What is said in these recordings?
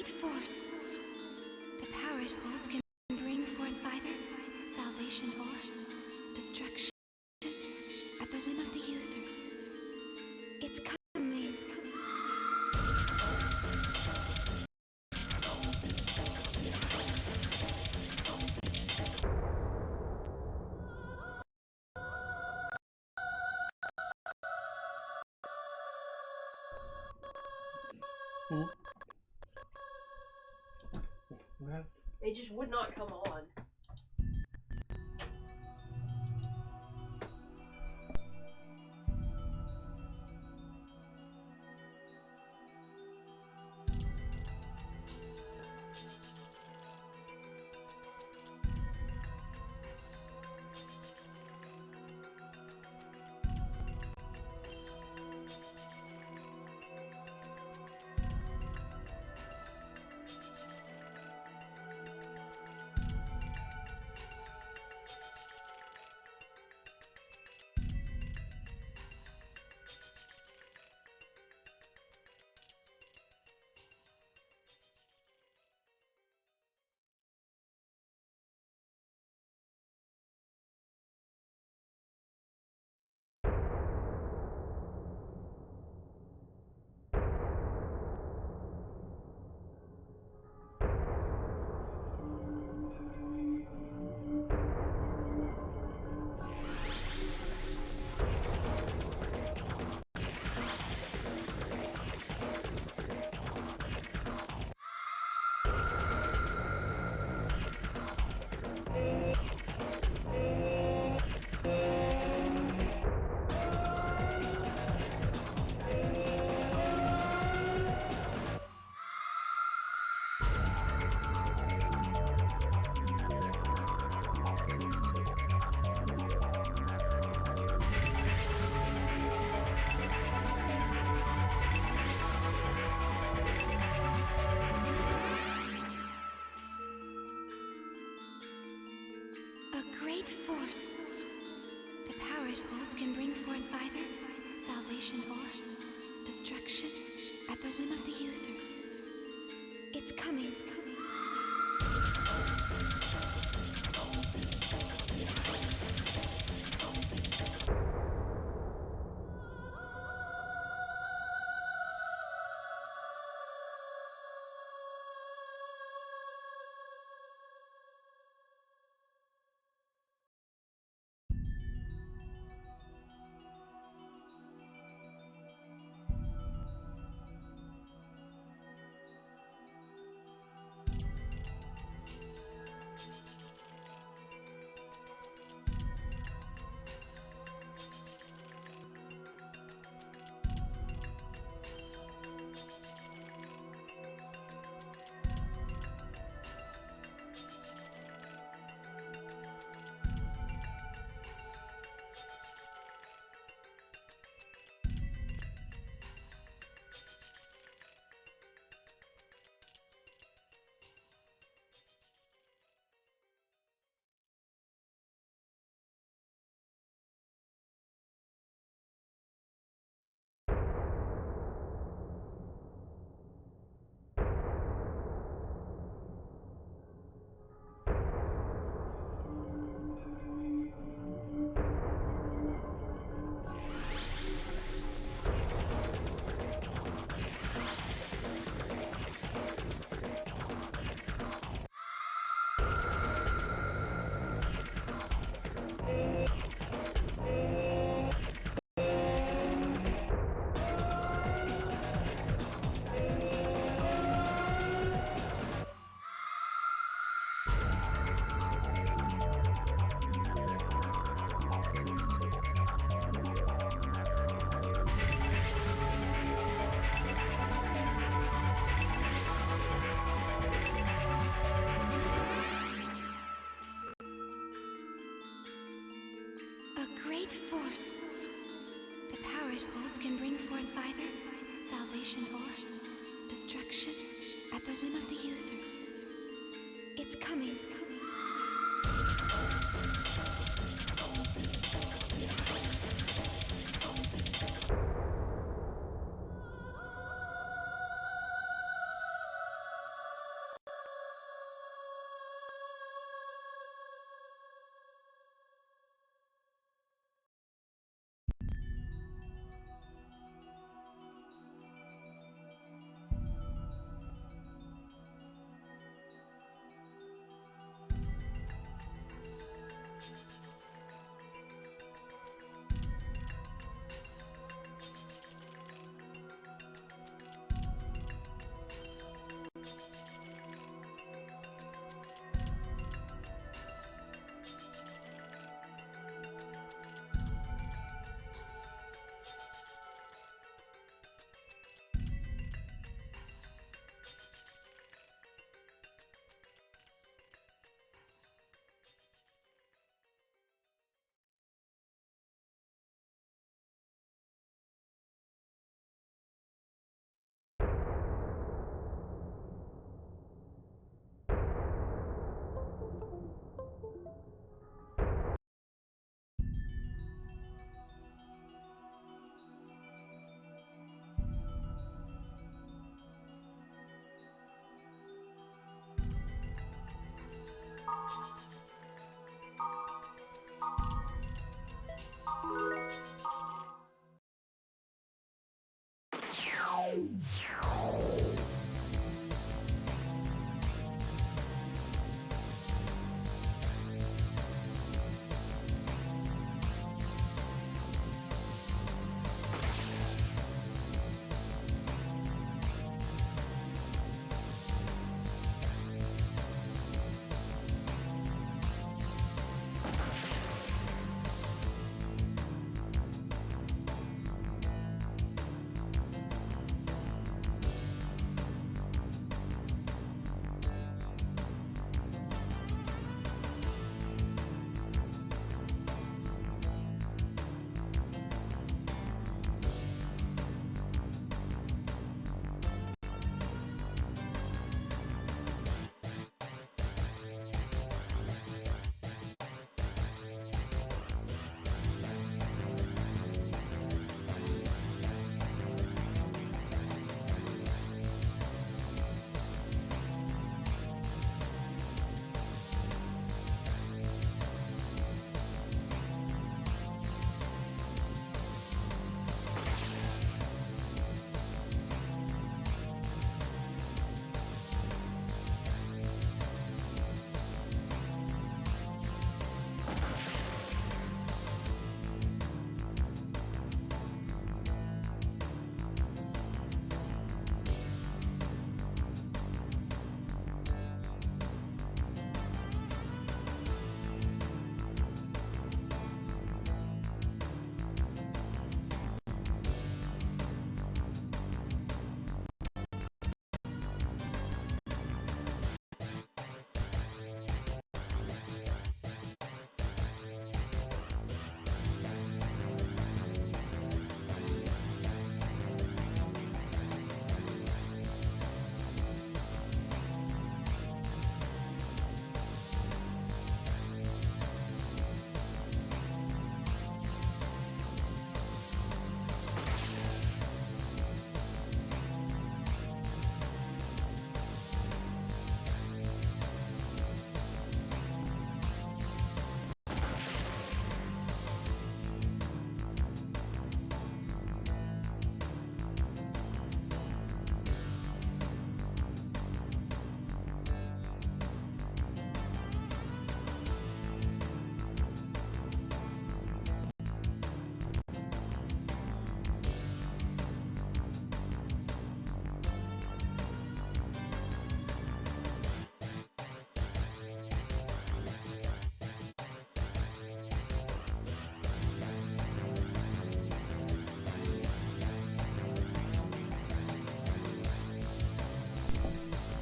infinite force. The power it holds can bring forth either salvation or destruction at the whim of the user. It's coming. It just would not come on.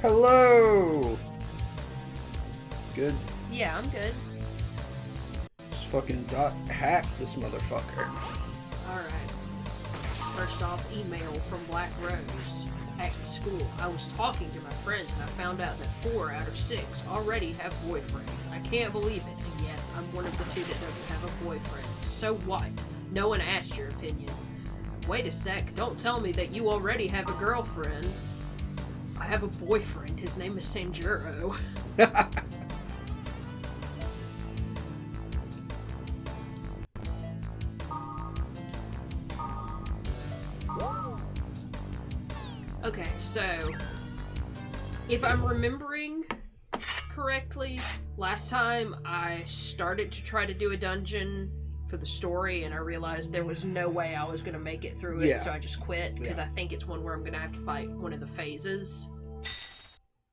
Hello! Good. Yeah, I'm good. Just fucking hack this motherfucker. Alright. First off, email from Black Rose. At school, I was talking to my friends and I found out that 4 out of 6 already have boyfriends. I can't believe it. And yes, I'm one of the 2 that doesn't have a boyfriend. So what? No one asked your opinion. Wait a sec, don't tell me that you already have a girlfriend. I have a boyfriend. His name is Sanjuro. Okay, so if I'm remembering correctly, last time I started to try to do a dungeon for the story and I realized there was no way I was going to make it through it, so I just quit because I think it's one where I'm going to have to fight one of the phases.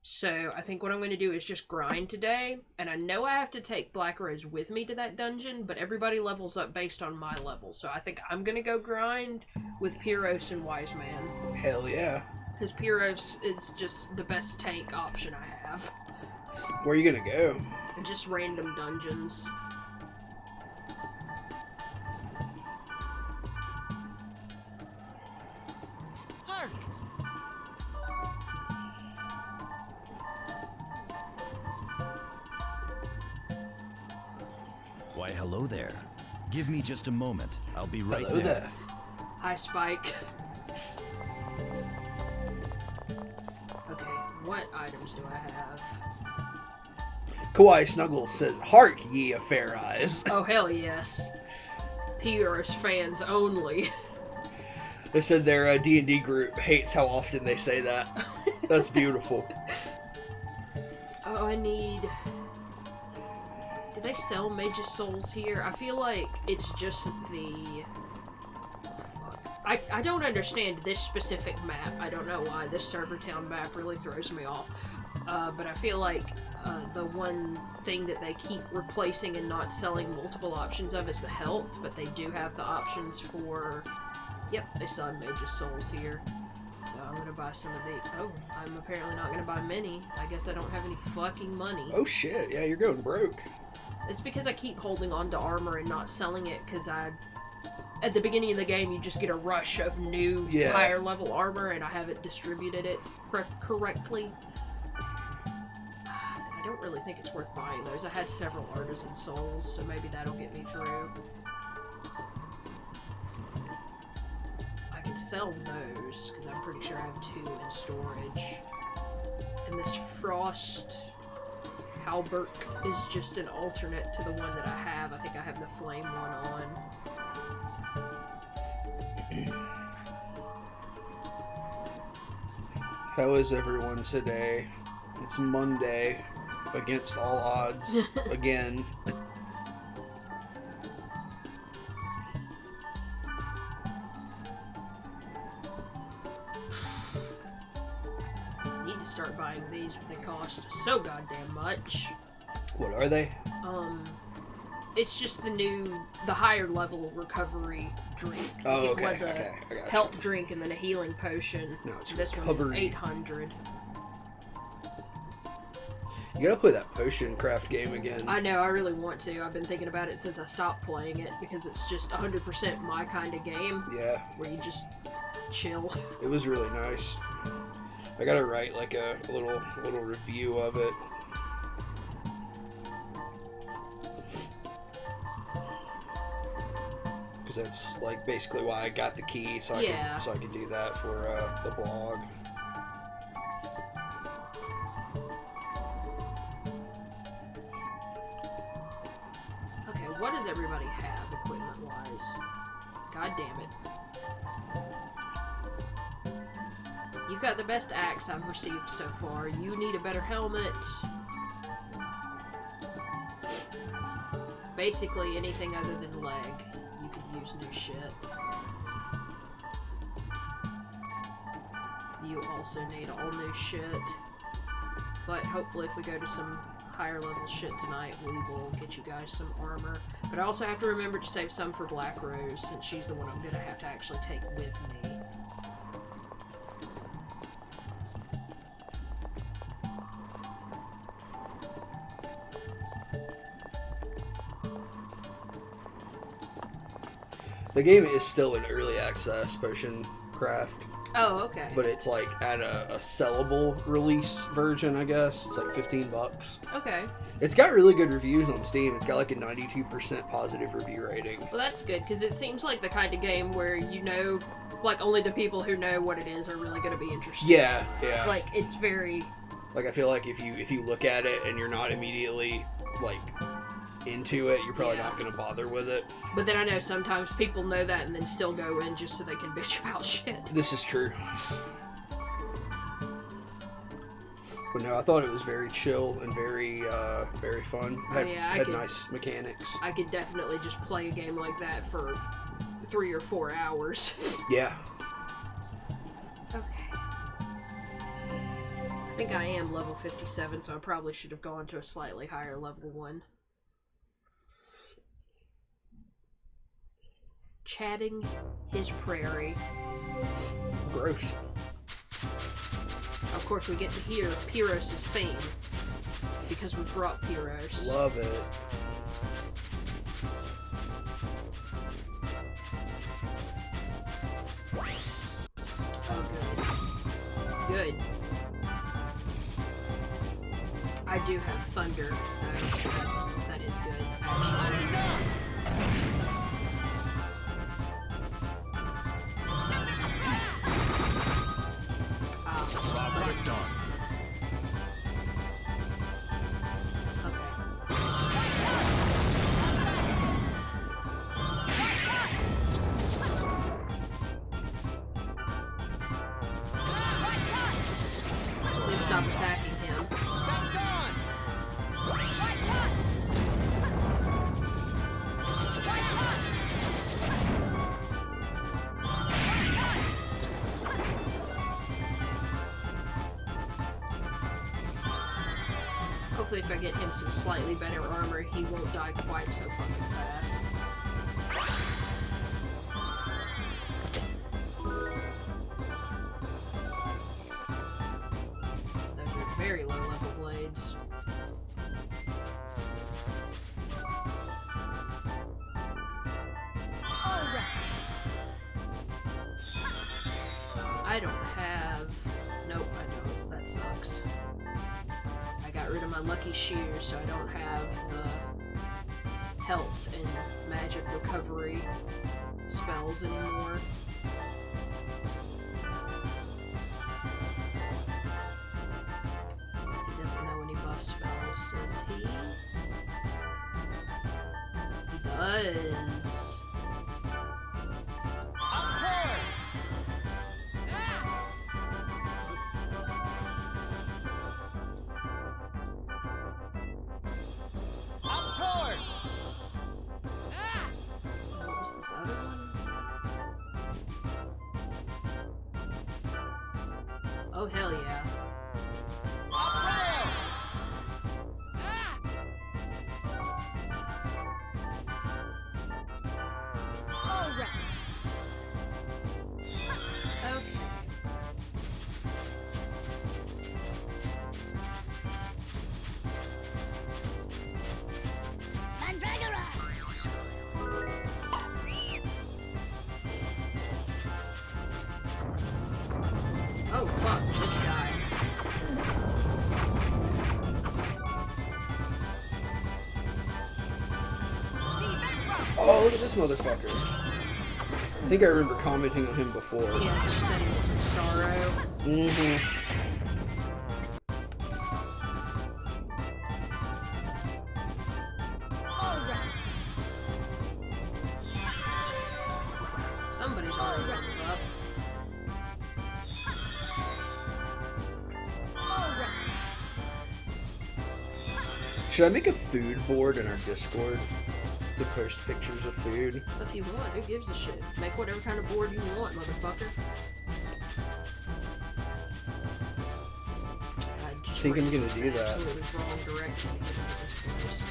So I think what I'm going to do is just grind today, and I know I have to take Black Rose with me to that dungeon, but everybody levels up based on my level, so I think I'm going to go grind with Pyros and Wise Man. Hell yeah. Because Pyros is just the best tank option I have. Where are you gonna go? Just random dungeons. Hark! Why, hello there. Give me just a moment. I'll be right Hello there. Hi, Spike. Okay, what items do I have? Kawaii Snuggles says, "Hark, ye of fair eyes." Oh, hell yes. Pyros fans only. They said their D&D group hates how often they say that. That's beautiful. Oh, I need... Do they sell Mage's Souls here? I feel like it's just the... I don't understand this specific map. I don't know why. This server town map really throws me off. But I feel like the one thing that they keep replacing and not selling multiple options of is the health, but they do have the options for... Yep, they sell Mage's Souls here. So I'm gonna buy some of these. Oh, I'm apparently not gonna buy many. I guess I don't have any fucking money. Oh shit, yeah, you're going broke. It's because I keep holding on to armor and not selling it, because at the beginning of the game, you just get a rush of new, higher level armor, and I haven't distributed it correctly. I don't really think it's worth buying those. I had several Artisan Souls, so maybe that'll get me through. I can sell those, because I'm pretty sure I have 2 in storage. And this Frost Halberd is just an alternate to the one that I have. I think I have the Flame one on. How is everyone today? It's Monday, against all odds, again. I need to start buying these, but they cost so goddamn much. What are they? It's just the higher level recovery drink. Oh, It was a I got health drink and then a healing potion. No, it's this one recovery. is 800. You gotta play that potion craft game again. I know, I really want to. I've been thinking about it since I stopped playing it because it's just 100% my kind of game. Yeah. Where you just chill. It was really nice. I gotta write like a little review of it. Because that's like basically why I got the key, so I can do that for the blog. Okay, what does everybody have equipment-wise? God damn it. You've got the best axe I've received so far. You need a better helmet. Basically anything other than leg. You could use new shit. You also need all new shit. But hopefully if we go to some higher level shit tonight, we will get you guys some armor. But I also have to remember to save some for Black Rose, since she's the one I'm gonna have to actually take with me. The game is still in early access, Potion Craft. Oh, okay. But it's like at a sellable release version, I guess. It's like $15. Okay. It's got really good reviews on Steam. It's got like a 92% positive review rating. Well, that's good, because it seems like the kind of game where like, only the people who know what it is are really going to be interested. Yeah, yeah. Like, it's very... Like, I feel like if you look at it and you're not immediately, like, into it, you're probably not going to bother with it. But then I know sometimes people know that and then still go in just so they can bitch about shit. This is true. But no, I thought it was very chill and very fun. Had nice mechanics. I could definitely just play a game like that for 3 or 4 hours. Yeah. Okay. I think I am level 57, so I probably should have gone to a slightly higher level one. Chatting his prairie. Gross. Of course, we get to hear Pyros' theme, because we brought Pyros. Love it. Oh, good. Good. I do have thunder, though, so that is good, actually. Stop attacking him. Hopefully if I get him some slightly better armor, he won't die quite so fucking fast. Very low level blades. I don't have... Nope, I don't. That sucks. I got rid of my lucky shears, so I don't have the health and magic recovery spells anymore. Spells, does he? He does. What was this other one? Oh, hell yeah. Oh, fuck, this guy. Oh, look at this motherfucker. I think I remember commenting on him before. Yeah, she said he looks like Starro. Mm-hmm. Somebody's already leveled up. Should I make a food board in our Discord to post pictures of food? If you want, who gives a shit? Make whatever kind of board you want, motherfucker. I think I'm gonna do that. Absolutely wrong direction to get into this place.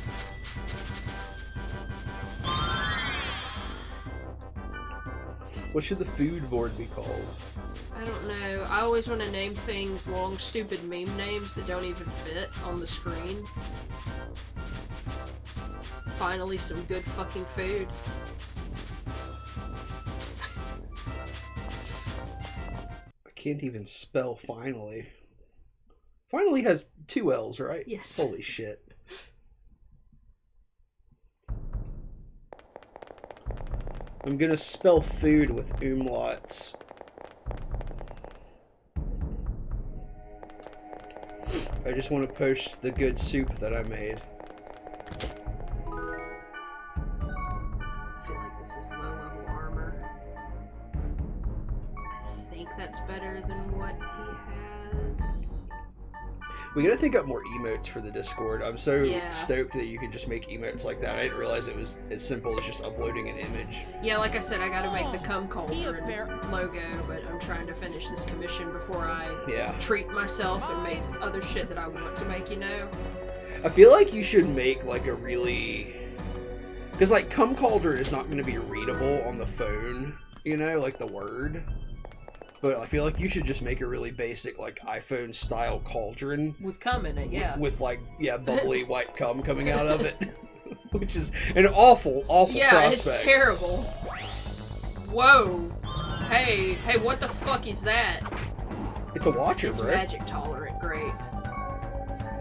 What should the food board be called? I don't know. I always want to name things long, stupid meme names that don't even fit on the screen. Finally, some good fucking food. Can't even spell finally. Finally has 2 L's, right? Yes. Holy shit. I'm gonna spell food with umlauts. I just want to post the good soup that I made. I feel like this is low-level armor. I think that's better than what he has. We gotta think up more emotes for the Discord. I'm so Yeah. stoked that you can just make emotes like that. I didn't realize it was as simple as just uploading an image. Yeah, like I said, I gotta make the cum cauldron logo, but I'm trying to finish this commission before I treat myself and make other shit that I want to make, you know? I feel like you should make like a really... Because like cum cauldron is not going to be readable on the phone, you know, like the word. But I feel like you should just make a really basic, like, iPhone-style cauldron. With cum in it, yeah. With like, bubbly white cum coming out of it. Which is an awful, awful prospect. Yeah, it's terrible. Whoa. Hey, what the fuck is that? It's a watcher, it's bro. It's magic tolerant, great.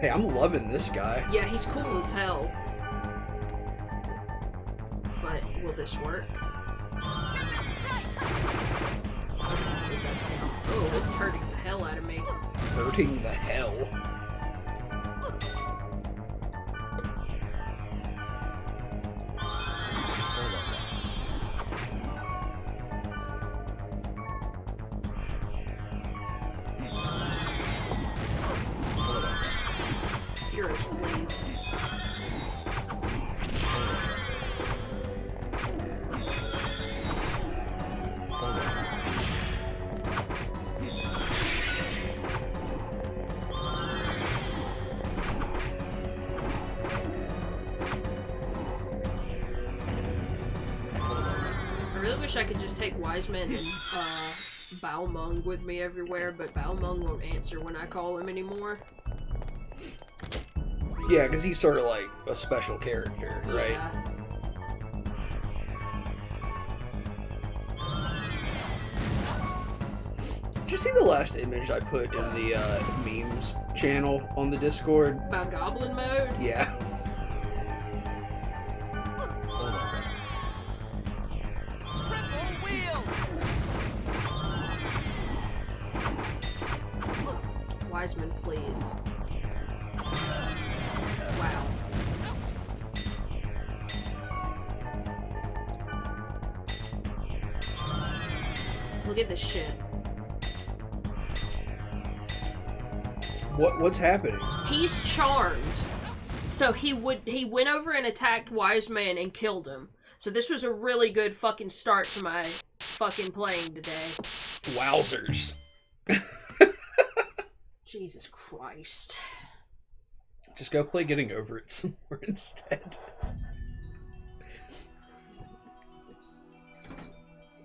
Hey, I'm loving this guy. Yeah, he's cool as hell. But, will this work? Oh, it's hurting the hell out of me. Hurting the hell? Heroes, please. I could just take Wiseman and Balmung with me everywhere, but Balmung won't answer when I call him anymore. Yeah, because he's sort of like a special character, right? Yeah. Did you see the last image I put in the memes channel on the Discord? About Goblin mode? Yeah. Wiseman, please. Wow. Look at this shit. What's happening? He's charmed. So he went over and attacked Wiseman and killed him. So this was a really good fucking start to my fucking playing today. Wowzers. Jesus Christ. Just go play Getting Over It some more instead.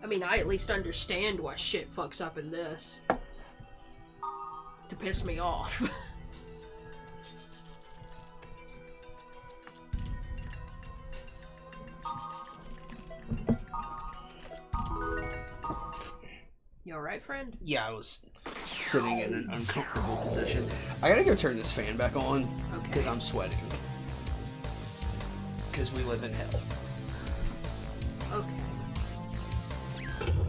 I mean, I at least understand why shit fucks up in this. To piss me off. You alright, friend? Yeah, I was sitting in an uncomfortable position. I gotta go turn this fan back on because I'm sweating. Because we live in hell. Okay.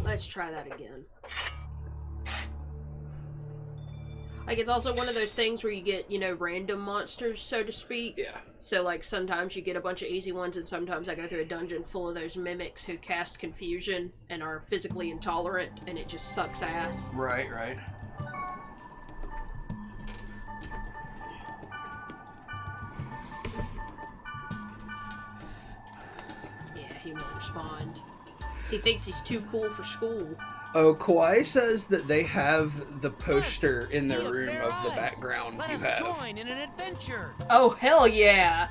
Let's try that again. Like, it's also one of those things where you get, you know, random monsters, so to speak. Yeah. So, like, sometimes you get a bunch of easy ones, and sometimes I go through a dungeon full of those mimics who cast confusion and are physically intolerant, and it just sucks ass. Right, right. Yeah, he won't respond. He thinks he's too cool for school. Oh, Kawhi says that they have the poster in their room of the background you have. Join in an adventure. Oh, hell yeah!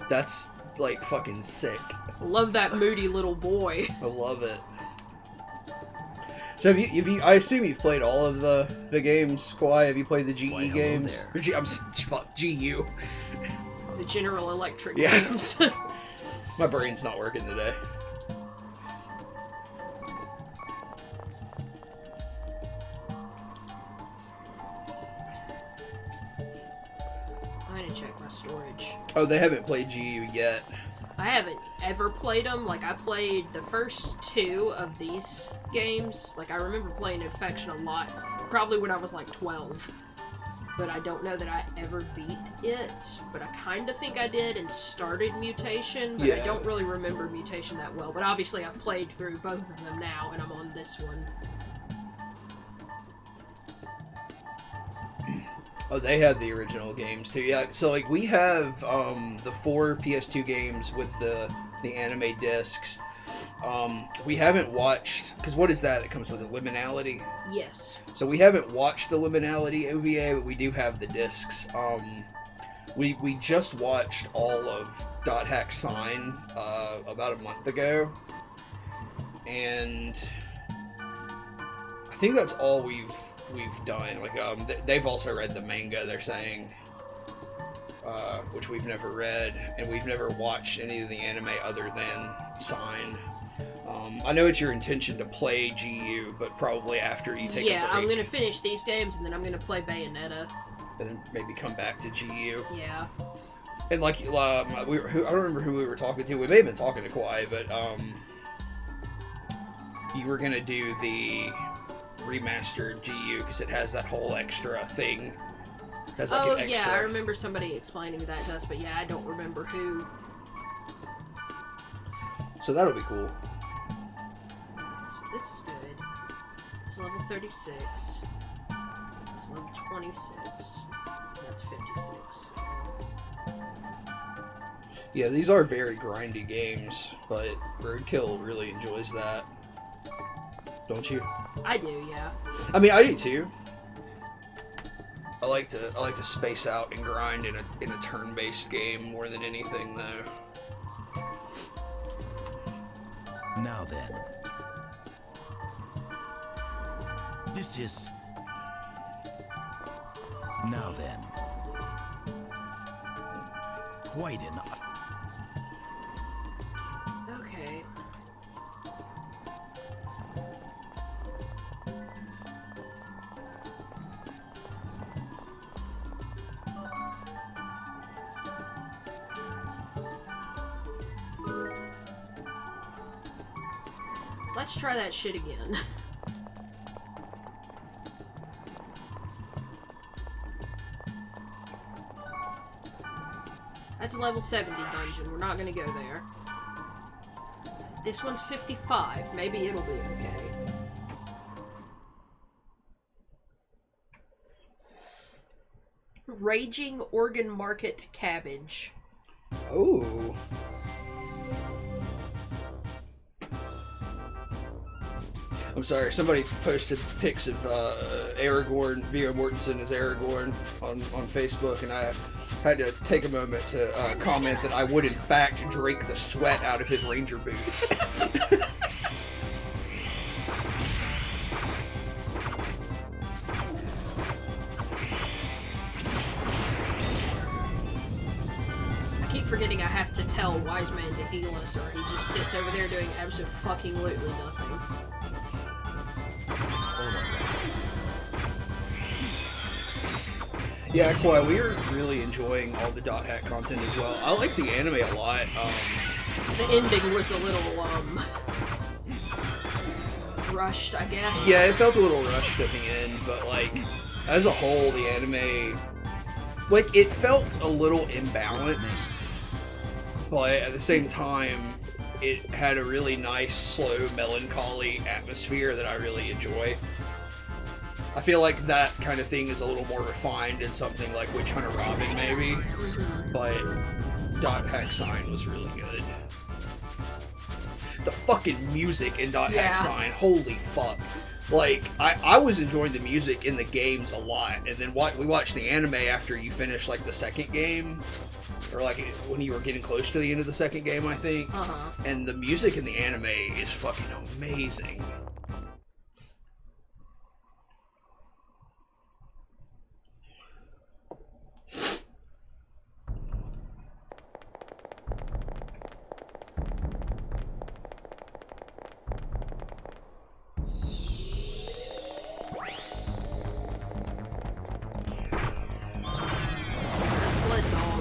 That's, like, fucking sick. Love that moody little boy. I love it. So have you I assume you've played all of the games, Kawhi? Have you played the GE games? Or GU. The General Electric Yeah. games. My brain's not working today. check my storage. Oh, they haven't played GU yet. I haven't ever played them. Like, I played the first 2 of these games. Like, I remember playing Infection a lot. Probably when I was like 12. But I don't know that I ever beat it. But I kind of think I did and started Mutation. But I don't really remember Mutation that well. But obviously I've played through both of them now, and I'm on this one. Oh, they had the original games too. Yeah, so like we have the 4 PS2 games with the anime discs. We haven't watched, because what is that? It comes with a Liminality. Yes. So we haven't watched the Liminality OVA, but we do have the discs. We just watched all of Dot Hack Sign about a month ago, and I think that's all we've done. Like they've also read the manga, they're saying, which we've never read, and we've never watched any of the anime other than Sign. I know it's your intention to play GU, but probably after you take a break. Yeah, I'm gonna finish these games, and then I'm gonna play Bayonetta. And then maybe come back to GU. Yeah. And like, I don't remember who we were talking to. We may have been talking to Kawhi, but you were gonna do the remastered GU because it has that whole extra thing. It has like an extra... yeah, I remember somebody explaining that to us, but yeah, I don't remember who. So that'll be cool. So this is good. This is level 36. This is level 26. That's 56. Yeah, these are very grindy games, but Roadkill really enjoys that. Don't you? I do, yeah. I mean, I do too. I like to space out and grind in a turn-based game more than anything, though. Now then. This is... Now then. Quite an... Okay. Let's try that shit again. That's a level 70 dungeon. We're not gonna go there. This one's 55. Maybe it'll be okay. Raging Organ Market Cabbage. Oh. I'm sorry, somebody posted pics of Aragorn, Viggo Mortensen as Aragorn on Facebook, and I had to take a moment to comment that I would in fact drink the sweat out of his ranger boots. I keep forgetting I have to tell Wise Man to heal us, or he just sits over there doing absolutely nothing. Yeah, Kawhi, we are really enjoying all the Dot Hack content as well. I like the anime a lot. The ending was a little, rushed, I guess. Yeah, it felt a little rushed at the end, but, like, as a whole, the anime, like, it felt a little imbalanced, but at the same time, it had a really nice, slow, melancholy atmosphere that I really enjoy. I feel like that kind of thing is a little more refined in something like Witch Hunter Robin, maybe, but Dot Hack Sign was really good. The fucking music in Dot Hack Sign, holy fuck. Like, I was enjoying the music in the games a lot, and then we watched the anime after you finished, like, the second game, or, like, when you were getting close to the end of the second game, I think, and the music in the anime is fucking amazing. Sled dog.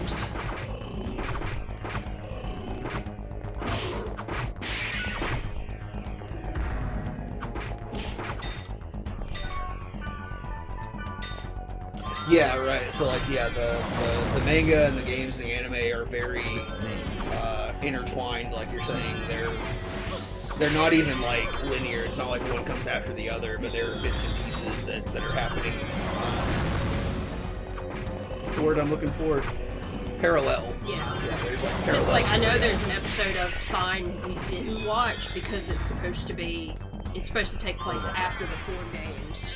Yeah, right. So like, yeah, the manga and the games and the anime are very intertwined. Like you're saying, they're not even like linear. It's not like one comes after the other, but there are bits and pieces that are happening. What's the word I'm looking for? Parallel. Yeah. Yeah, there's like Because, parallel. like, I know there's an episode of Sign we didn't watch because it's supposed to take place after the 4 games.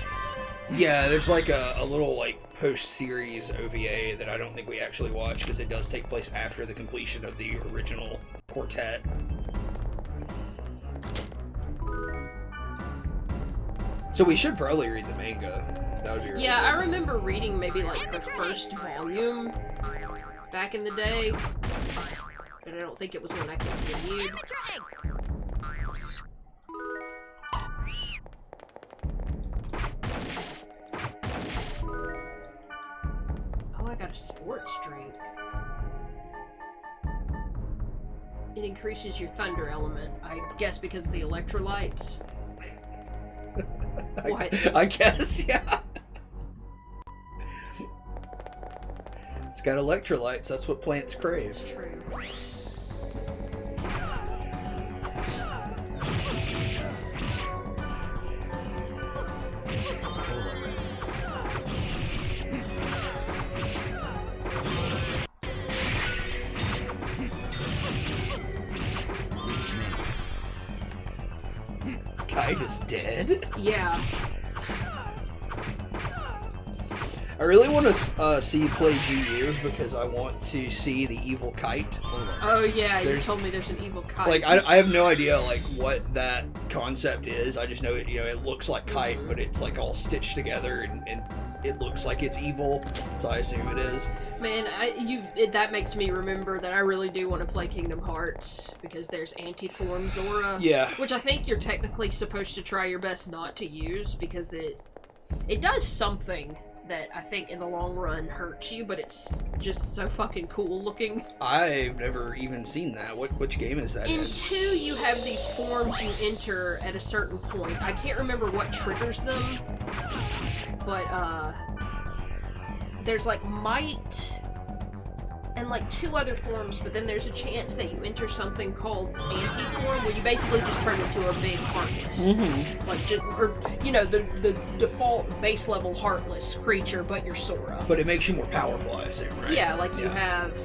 Yeah, there's like a little like post-series OVA that I don't think we actually watched because it does take place after the completion of the original quartet. So we should probably read the manga. That would be really Yeah, good. I remember reading maybe like the first volume back in the day, but I don't think it was one I continued. Oh, I got a sports drink. It increases your thunder element, I guess because of the electrolytes. What? I guess, yeah. It's got electrolytes. That's what plants crave. It's true. Kite is dead? Yeah. I really want to see you play GU because I want to see the evil kite. Oh yeah, you There's- told me there's an evil kite. Like, I have no idea, like, what that concept is. I just know it, it looks like kite, but it's, like, all stitched together, and it looks like it's evil, so I assume it is. Man, that makes me remember that I really do want to play Kingdom Hearts because there's Anti-Form Zora. Yeah. Which I think you're technically supposed to try your best not to use because it does something that I think in the long run hurts you, but it's just so fucking cool looking. I've never even seen that. Which game is that In 2, you have these forms you enter at a certain point. I can't remember what triggers them, but there's like might and like 2 other forms, but then there's a chance that you enter something called anti-form, where you basically just turn into a big heartless. Mm-hmm. Like, the default base level heartless creature, but you're Sora. But it makes you more powerful, I assume, right? Yeah, like you have,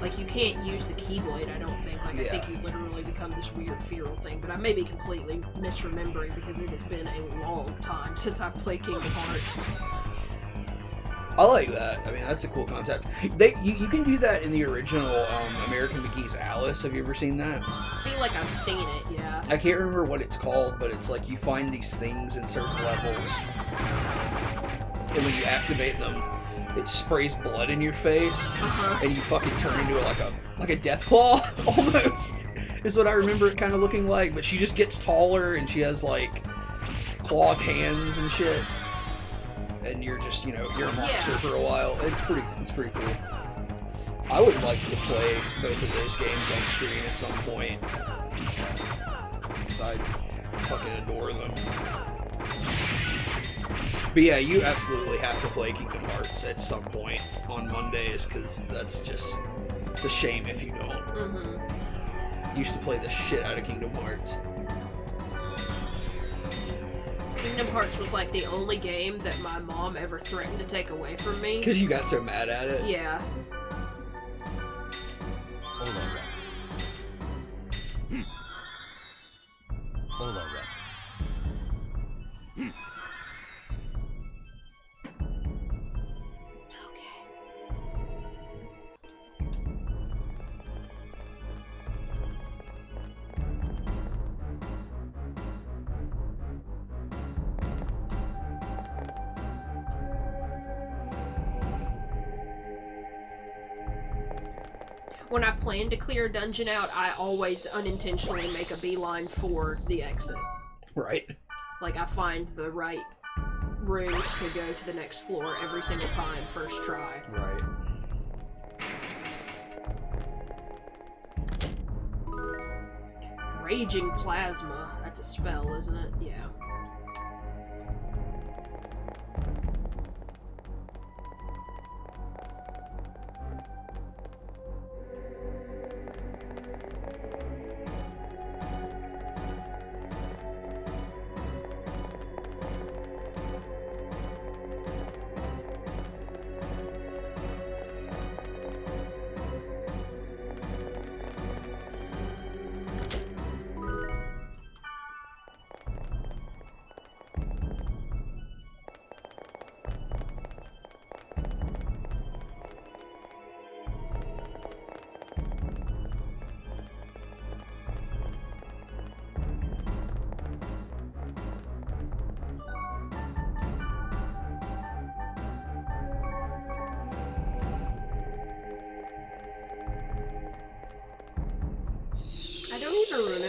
like you can't use the Keyblade, I don't think. Like, I think you literally become this weird feral thing, but I may be completely misremembering because it has been a long time since I've played Kingdom Hearts. I like that. I mean, that's a cool concept. You can do that in the original American McGee's Alice. Have you ever seen that? I feel like I've seen it, yeah. I can't remember what it's called, but it's like you find these things in certain levels, and when you activate them, it sprays blood in your face, and you fucking turn into like a death claw almost. Is what I remember it kind of looking like. But she just gets taller, and she has like clawed hands and shit. And you're just, you're a monster for a while. It's pretty cool. I would like to play both of those games on screen at some point. Because I fucking adore them. But yeah, you absolutely have to play Kingdom Hearts at some point on Mondays, because that's just, it's a shame if you don't. Used to play the shit out of Kingdom Hearts. Kingdom Hearts was like the only game that my mom ever threatened to take away from me. Because you got so mad at it? Yeah. When I plan to clear a dungeon out, I always unintentionally make a beeline for the exit. Right. Like, I find the right rooms to go to the next floor every single time, first try. Right. Raging Plasma. That's a spell, isn't it? Yeah.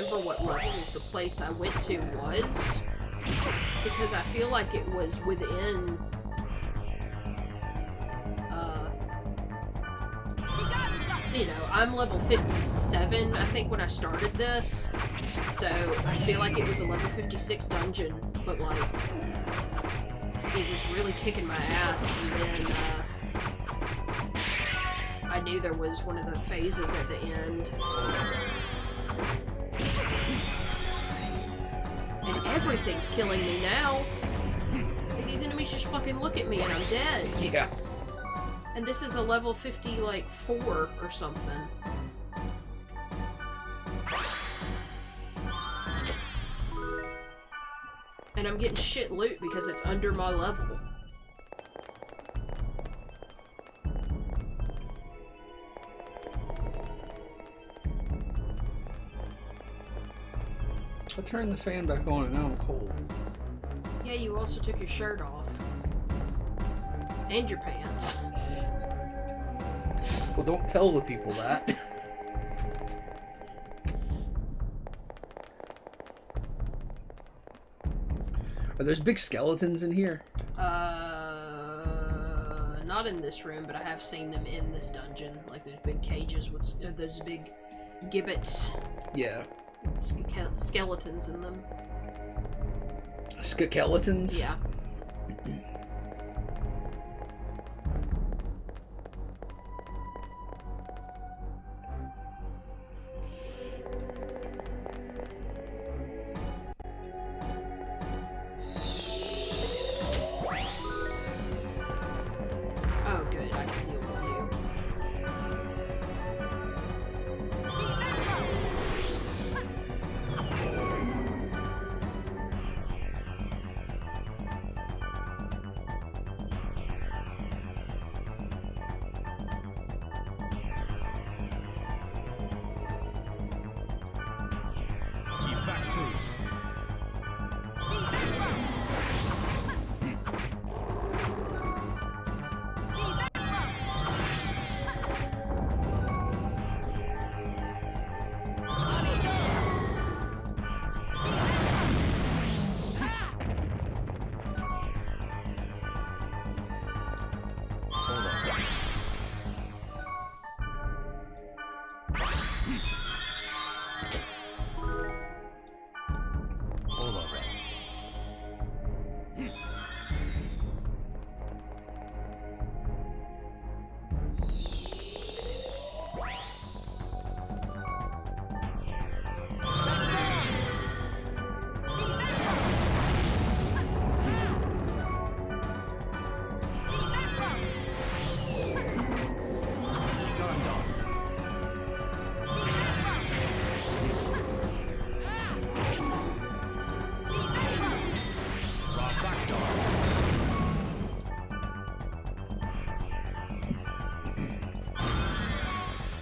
remember what level the place I went to was, because I feel like it was within, you know, I'm level 57, I think, when I started this, so I feel like it was a level 56 dungeon, but, like, it was really kicking my ass, and then, I knew there was one of the phases at the end. And everything's killing me now. Like, these enemies just fucking look at me and I'm dead. Yeah. And this is a level 50, like, 4 or something. And I'm getting shit loot because it's under my level. I turned the fan back on and now I'm cold. Yeah, you also took your shirt off. And your pants. Well, don't tell the people that. Are those big skeletons in here? Not in this room, but I have seen them in this dungeon. Like, there's big cages with those big gibbets. Yeah. Skeletons in them. Skeletons? Yeah. Oh, good. I can deal with you. Back cruise. All over.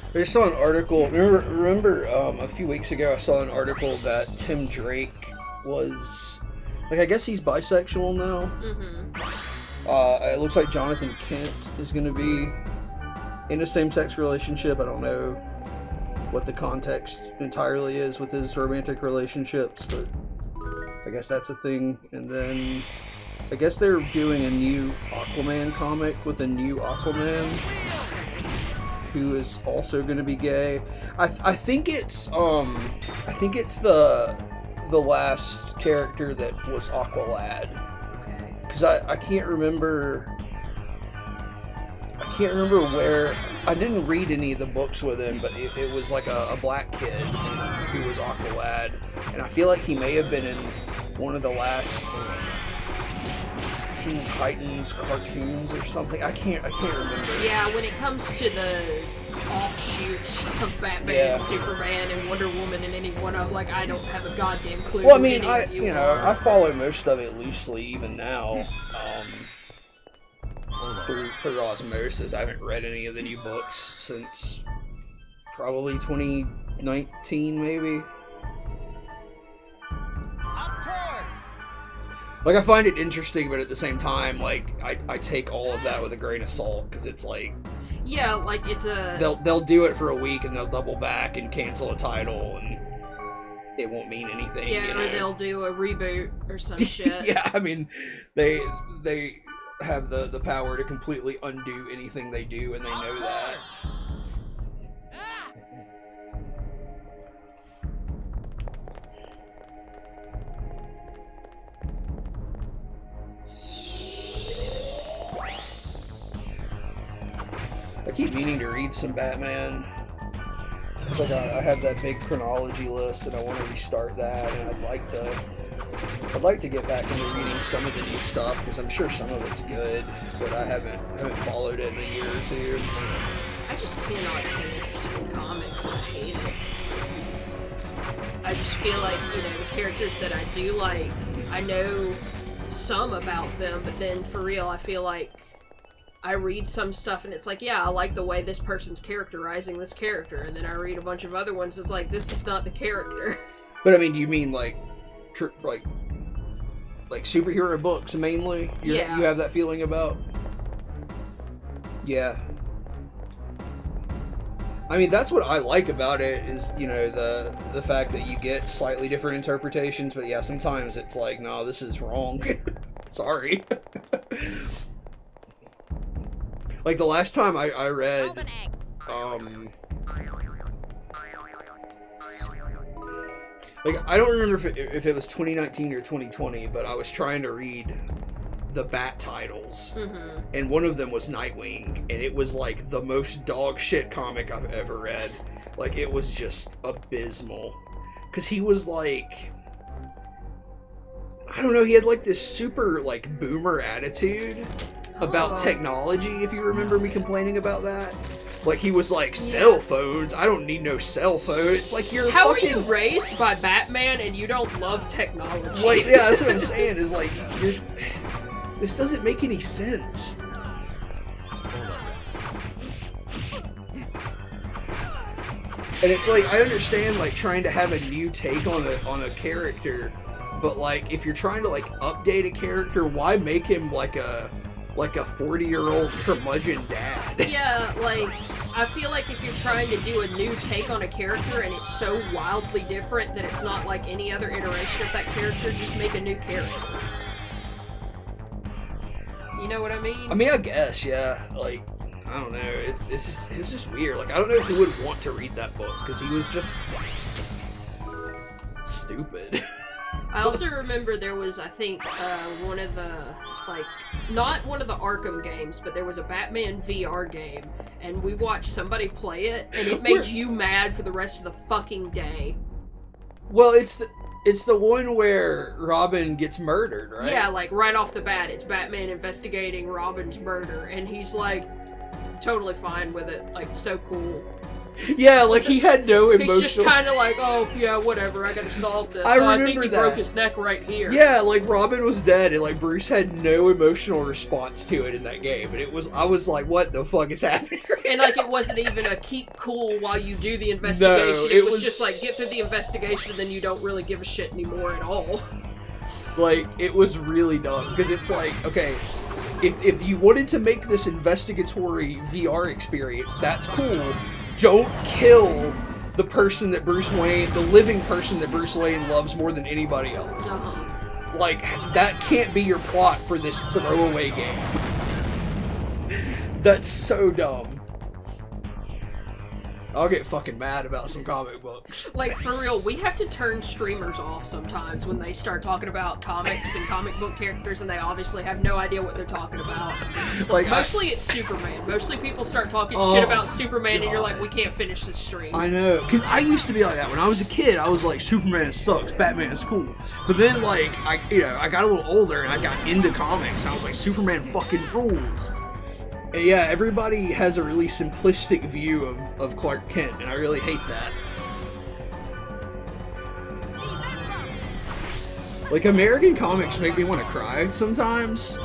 I just saw an article. Remember a few weeks ago I saw an article that Tim Drake was, like, I guess he's bisexual now. Mm-hmm. It looks like Jonathan Kent is going to be in a same-sex relationship. I don't know what the context entirely is with his romantic relationships, but I guess that's a thing. And then I guess they're doing a new Aquaman comic with a new Aquaman who is also going to be gay. I think it's the last character that was Aqualad. Okay. Because I can't remember where. I didn't read any of the books with him, but it was like a black kid who was Aqualad, and I feel like he may have been in one of the last Teen Titans cartoons or something. I can't remember. Yeah, when it comes to the offshoots of Batman, Yeah. Superman, and Wonder Woman, and anyone, I'm like, I don't have a goddamn clue. Well, I who mean, any of you I are. follow most of it loosely even now. Through osmosis. I haven't read any of the new books since probably 2019, maybe. Like, I find it interesting, but at the same time, like, I take all of that with a grain of salt, because it's like, Yeah, like, it's a... they'll do it for a week and they'll double back and cancel a title, and it won't mean anything. Yeah, you or know? they'll do a reboot or some shit. Yeah, I mean, they have the power to completely undo anything they do, and they know that. I keep meaning to read some Batman. It's like I have that big chronology list, and I want to restart that, and I'd like to get back into reading some of the new stuff, because I'm sure some of it's good, but I haven't followed it in a year or two. I just cannot stay interested in comics. I hate it. I just feel like, you know, the characters that I do like, I know some about them, but then for real, I feel like I read some stuff and it's like, yeah, I like the way this person's characterizing this character, and then I read a bunch of other ones, it's like, this is not the character. But I mean, do you mean like superhero books mainly? Yeah. You have that feeling about? Yeah. I mean, that's what I like about it, is, you know, the fact that you get slightly different interpretations, but yeah, sometimes it's like, no, this is wrong. Sorry. Like, the last time I read, like, I don't remember if it was 2019 or 2020, but I was trying to read the Bat titles, and one of them was Nightwing, and it was, like, the most dog shit comic I've ever read. Like, it was just abysmal. Because he was, like, I don't know, he had, like, this super, like, boomer attitude about technology, if you remember me complaining about that. Like, he was like, cell phones? I don't need no cell phone. It's like, you're How fucking... are you raised by Batman and you don't love technology? Like, yeah, that's what I'm saying, is like, this doesn't make any sense. And it's like, I understand, like, trying to have a new take on a character, but, like, if you're trying to, like, update a character, why make him like a 40-year-old curmudgeon dad? Yeah, like, I feel like if you're trying to do a new take on a character and it's so wildly different that it's not like any other iteration of that character, just make a new character. You know what I mean? I mean, I guess, yeah. Like, I don't know. It was just weird. Like, I don't know who would want to read that book, because he was just stupid. I also remember there was, I think, one of the, like, not one of the Arkham games, but there was a Batman VR game, and we watched somebody play it, and it made you mad for the rest of the fucking day. Well, it's the one where Robin gets murdered, right? Yeah, like, right off the bat, it's Batman investigating Robin's murder, and he's, like, totally fine with it, like, so cool. Yeah, like, he had no emotional... He's just kind of like, oh, yeah, whatever, I gotta solve this. I think he that. broke his neck right here. Yeah, like, Robin was dead, and, like, Bruce had no emotional response to it in that game, and I was like, what the fuck is happening right And, now? like, it wasn't even a keep cool while you do the investigation. No, it was just, like, get through the investigation, and then you don't really give a shit anymore at all. Like, it was really dumb, because it's like, okay, if you wanted to make this investigatory VR experience, that's cool. Don't kill the person that Bruce Wayne, the living person that Bruce Wayne loves more than anybody else. Like, that can't be your plot for this throwaway game. That's so dumb. I'll get fucking mad about some comic books. Like, for real, we have to turn streamers off sometimes when they start talking about comics and comic book characters, and they obviously have no idea what they're talking about. Like, mostly it's Superman. Mostly people start talking shit about Superman, and you're like, we can't finish this stream. I know, because I used to be like that. When I was a kid, I was like, Superman sucks, Batman is cool. But then, like, I got a little older, and I got into comics. I was like, Superman fucking rules. And yeah, everybody has a really simplistic view of Clark Kent, and I really hate that. Like, American comics make me want to cry sometimes. In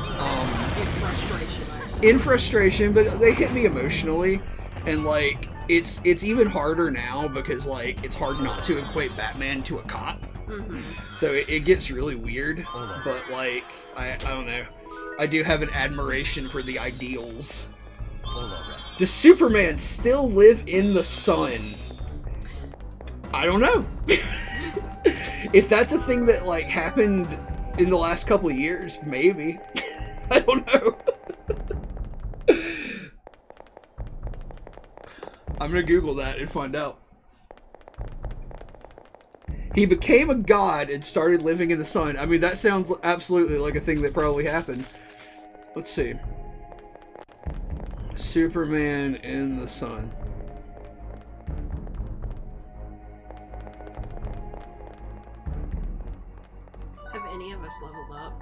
frustration, I assume. In frustration, but they hit me emotionally. And, like, it's even harder now because, like, it's hard not to equate Batman to a cop. So it gets really weird. But, like, I don't know. I do have an admiration for the ideals. Does Superman still live in the sun? I don't know. If that's a thing that like happened in the last couple of years, maybe. I don't know. I'm gonna Google that and find out. He became a god and started living in the sun. I mean, that sounds absolutely like a thing that probably happened. Let's see. Superman in the sun. Have any of us leveled up?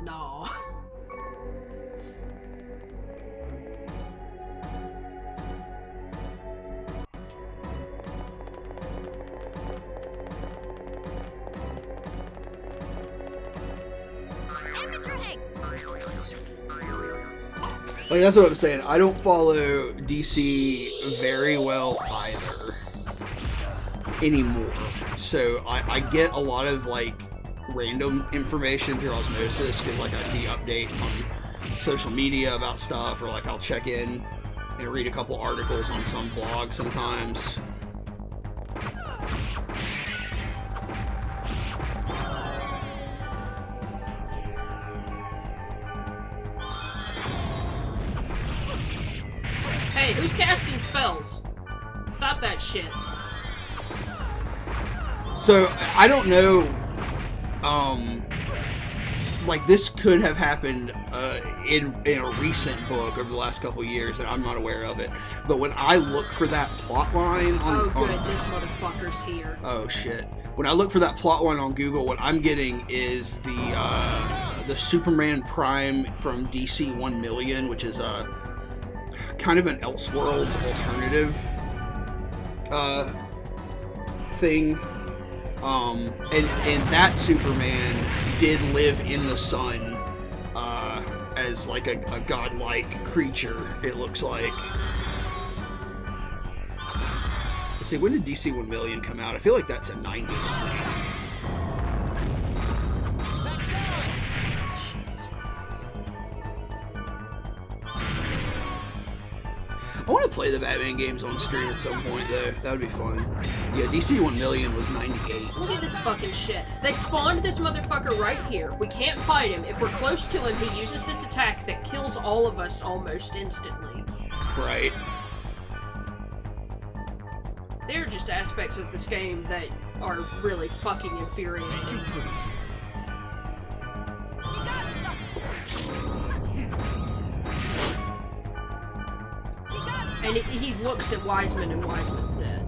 No. Like, that's what I'm saying. I don't follow DC very well either anymore. So I get a lot of like random information through osmosis because like I see updates on social media about stuff, or like I'll check in and read a couple articles on some blog sometimes. Hey, who's casting spells? Stop that shit. So I don't know. Like this could have happened in a recent book over the last couple of years, and I'm not aware of it. But when I look for that plot line on, oh, good, this motherfucker's here. Oh shit! When I look for that plot line on Google, what I'm getting is the Superman Prime from DC 1 Million, which is a kind of an Elseworlds alternative thing. And that Superman did live in the sun as like a godlike creature, it looks like. Let's see, when did DC 1 Million come out? I feel like that's a 90s thing. I want to play the Batman games on stream at some point, though. That would be fun. Yeah, DC 1 Million was 98. Look at this fucking shit. They spawned this motherfucker right here. We can't fight him. If we're close to him, he uses this attack that kills all of us almost instantly. Right. There are just aspects of this game that are really fucking infuriating. And he looks at Wiseman, and Wiseman's dead.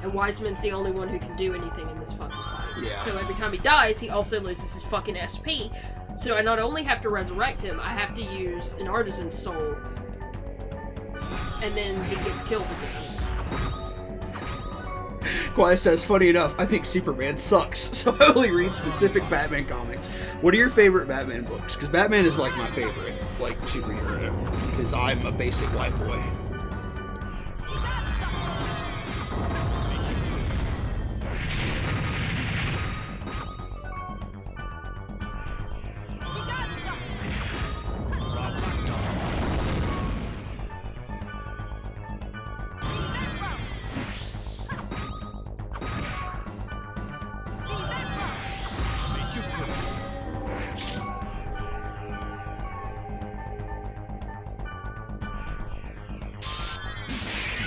And Wiseman's the only one who can do anything in this fucking fight. Yeah. So every time he dies, he also loses his fucking SP. So I not only have to resurrect him, I have to use an artisan soul. And then he gets killed again. Quiet says, funny enough, I think Superman sucks, so I only read specific Batman comics. What are your favorite Batman books? Because Batman is like my favorite, like, superhero. Because I'm a basic white boy.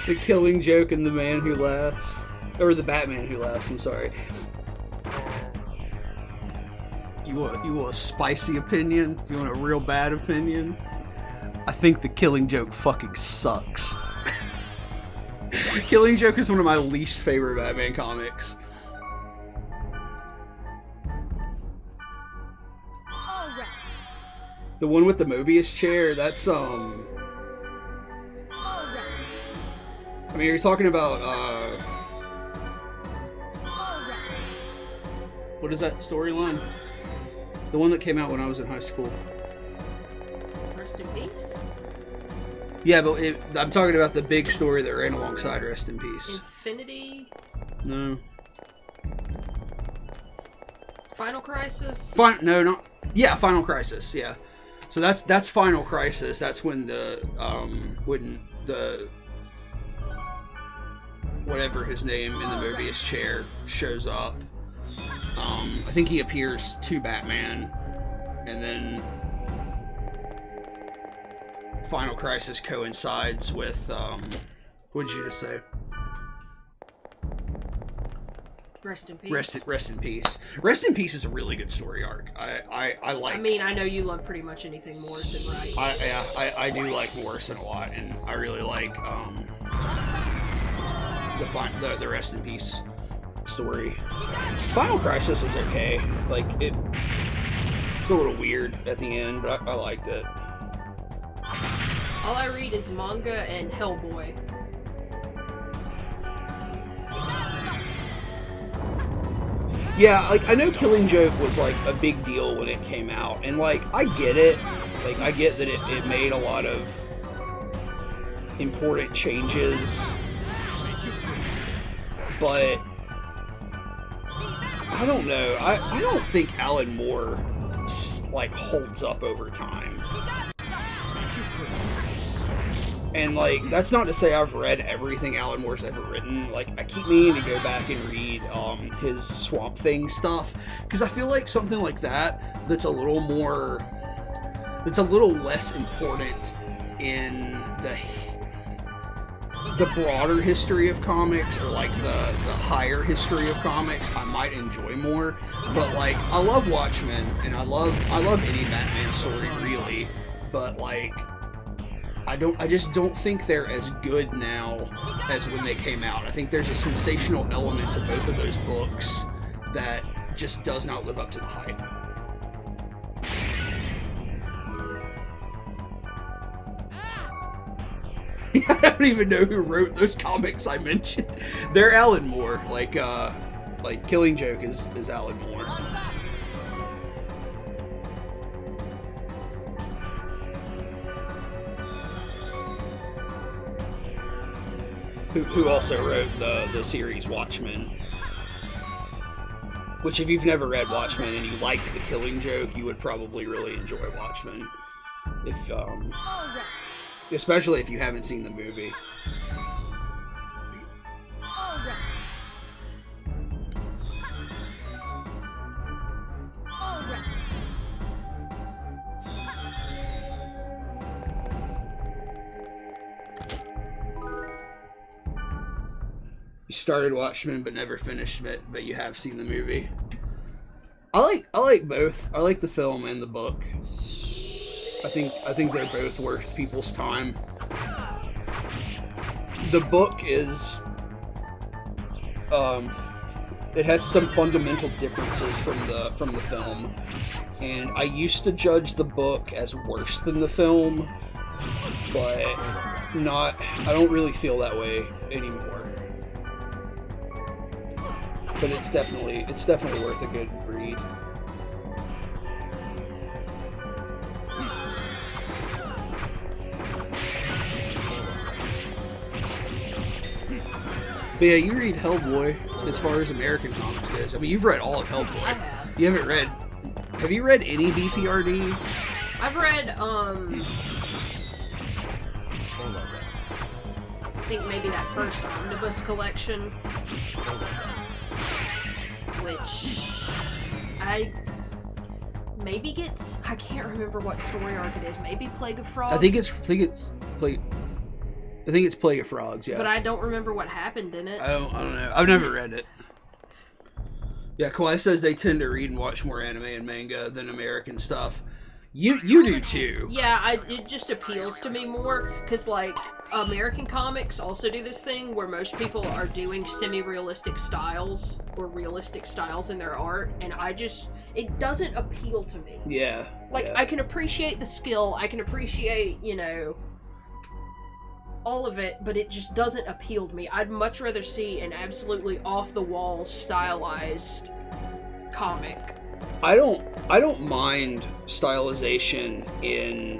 The Killing Joke and the Man Who Laughs. Or the Batman Who Laughs, I'm sorry. You want a spicy opinion? You want a real bad opinion? I think the Killing Joke fucking sucks. Killing Joke is one of my least favorite Batman comics. The one with the Mobius chair, that's I mean, you're talking about, what is that storyline? The one that came out when I was in high school. Rest in peace? Yeah, but I'm talking about the big story that ran alongside Rest in Peace. Infinity? No. Final Crisis? No, not... Yeah, Final Crisis, yeah. So that's Final Crisis. That's when the, whatever his name in the Mobius chair, shows up. I think he appears to Batman, and then Final Crisis coincides with, what did you just say? Rest in peace. Rest in peace. Rest in peace is a really good story arc. I like. I mean, I know you love pretty much anything Morrison writes. I do like Morrison a lot, and I really like the Rest in Peace story. Final Crisis was okay. Like it's a little weird at the end, but I liked it. All I read is manga and Hellboy. Yeah, like, I know Killing Joke was, like, a big deal when it came out, and, like, I get it. Like, I get that it made a lot of important changes, but I don't know. I don't think Alan Moore, like, holds up over time. And, like, that's not to say I've read everything Alan Moore's ever written. Like, I keep meaning to go back and read his Swamp Thing stuff, because I feel like something like that's a little less important in the broader history of comics, or like the higher history of comics, I might enjoy more. But, like, I love Watchmen, and I love any Batman story, really, but, like, I just don't think they're as good now as when they came out. I think there's a sensational element to both of those books that just does not live up to the hype. I don't even know who wrote those comics I mentioned. They're Alan Moore. Like Killing Joke is Alan Moore. Who also wrote the series Watchmen. Which, if you've never read Watchmen and you liked The Killing Joke, you would probably really enjoy Watchmen. If, especially if you haven't seen the movie. You started Watchmen but never finished it, but you have seen the movie. I like both. I like the film and the book. I think they're both worth people's time. The book is it has some fundamental differences from the film, and I used to judge the book as worse than the film, but I don't really feel that way anymore. But it's definitely worth a good read. But yeah, you read Hellboy as far as American comics goes. I mean, you've read all of Hellboy. I have. You haven't read... Have you read any BPRD? I've read, I think maybe that first omnibus collection, which I can't remember what story arc it is. Maybe Plague of Frogs. I think it's Plague of Frogs, yeah. But I don't remember what happened in it. I don't know. I've never read it. Yeah, Kawhi says they tend to read and watch more anime and manga than American stuff. You do too. Yeah, it just appeals to me more, because, like, American comics also do this thing where most people are doing semi-realistic styles or realistic styles in their art, and it doesn't appeal to me. Yeah. Like, yeah. I can appreciate the skill, I can appreciate, all of it, but it just doesn't appeal to me. I'd much rather see an absolutely off-the-wall stylized comic. I don't mind stylization in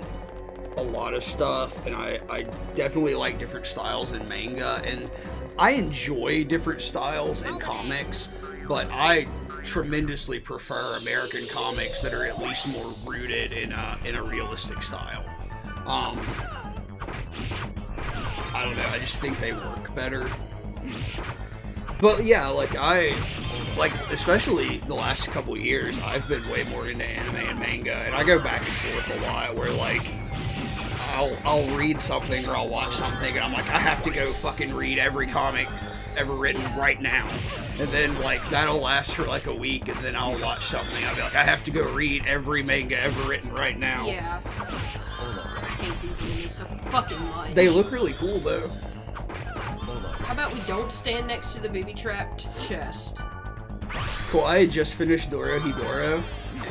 a lot of stuff, and I definitely like different styles in manga, and I enjoy different styles in comics, but I tremendously prefer American comics that are at least more rooted in a realistic style. I don't know, I just think they work better. But yeah, like especially the last couple years, I've been way more into anime and manga, and I go back and forth a lot. Where like I'll read something or I'll watch something, and I'm like, I have to go fucking read every comic ever written right now. And then like that'll last for like a week, and then I'll watch something. I'll be like, I have to go read every manga ever written right now. Yeah. I hate these enemies so fucking much. They look really cool though. How about we don't stand next to the booby-trapped chest? Cool. I had just finished Dorohedoro.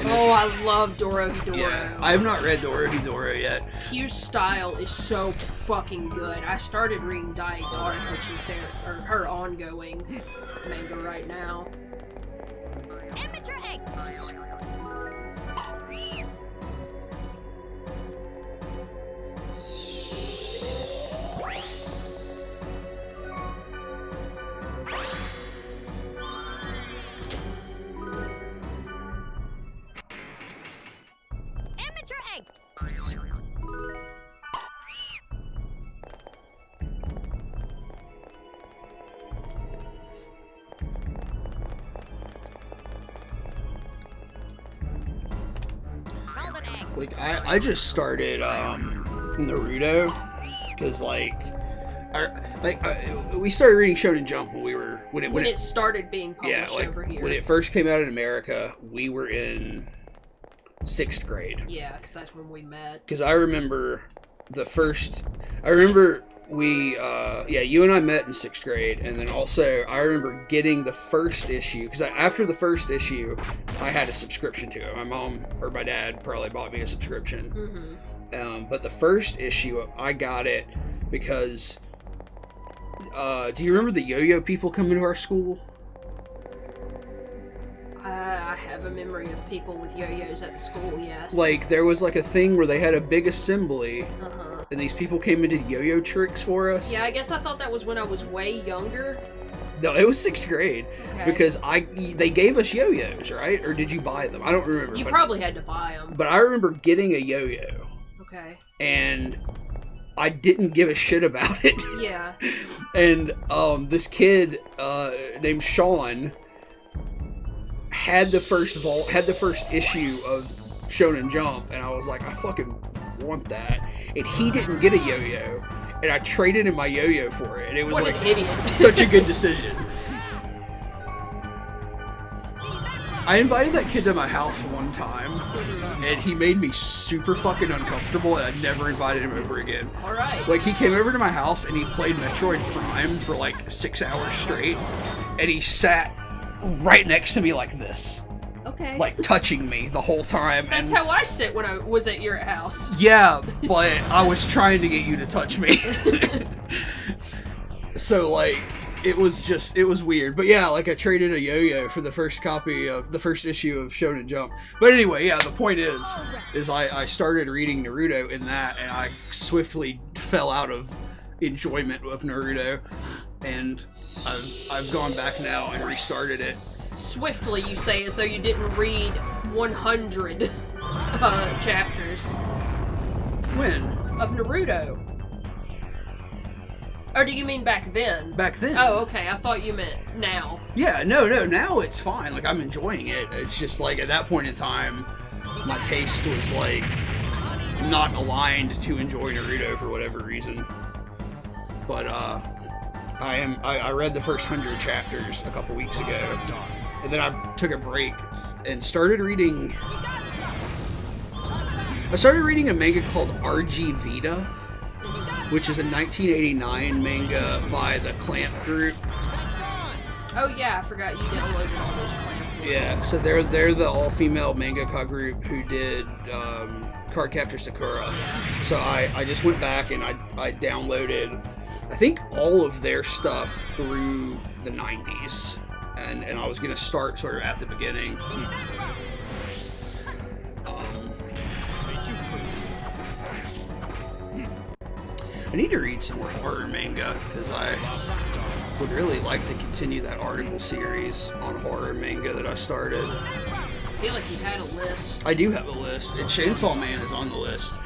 Oh, I love Dorohedoro. Yeah, I have not read Dorohedoro yet. Q's style is so fucking good. I started reading Dying Art, which is her ongoing manga right now. Amateur egg. Like I just started Naruto because we started reading Shonen Jump when it started being published over here. When it first came out in America, we were in 6th grade. Yeah, because that's when we met. Because I remember you and I met in 6th grade, and then also I remember getting the first issue, because after the first issue, I had a subscription to it. My mom or my dad probably bought me a subscription. Mm-hmm. But the first issue, I got it because, do you remember the yo-yo people coming to our school? I have a memory of people with yo-yos at the school, yes. Like, there was like a thing where they had a big assembly, and these people came and did yo-yo tricks for us. Yeah, I guess I thought that was when I was way younger. No, it was 6th grade. Okay. Because they gave us yo-yos, right? Or did you buy them? I don't remember. You probably had to buy them. But I remember getting a yo-yo. Okay. And I didn't give a shit about it. Yeah. And this kid named Sean had the first issue of Shonen Jump, and I was like, I fucking want that. And he didn't get a yo-yo, and I traded in my yo-yo for it, and it was what like an idiot. Such a good decision. I invited that kid to my house one time, and he made me super fucking uncomfortable, and I never invited him over again. Alright. Like, he came over to my house, and he played Metroid Prime for like 6 hours straight, and he sat right next to me like this. Okay. Like, touching me the whole time. That's how I sit when I was at your house. Yeah, but I was trying to get you to touch me. So, like, it was weird. But yeah, like, I traded a yo-yo for the first copy of the first issue of Shonen Jump. But anyway, yeah, the point is I started reading Naruto in that, and I swiftly fell out of enjoyment of Naruto, and I've gone back now and restarted it. Swiftly, you say, as though you didn't read 100 chapters. When? Of Naruto. Or do you mean back then? Back then. Oh, okay. I thought you meant now. Yeah, no, now it's fine. Like, I'm enjoying it. It's just, like, at that point in time, my taste was, like, not aligned to enjoy Naruto for whatever reason. But, I read the first 100 chapters a couple weeks ago, and then I took a break and started reading a manga called RG Vita, which is a 1989 manga by the Clamp Group. Oh yeah, I forgot you downloaded all those Clamp ones. Yeah, so they're the all-female mangaka group who did Cardcaptor Sakura. So I just went back and I downloaded, I think, all of their stuff through the 90s. And I was going to start sort of at the beginning. I need to read some more horror manga, because I would really like to continue that article series on horror manga that I started. I feel like you had a list. I do have a list, and Chainsaw Man is on the list.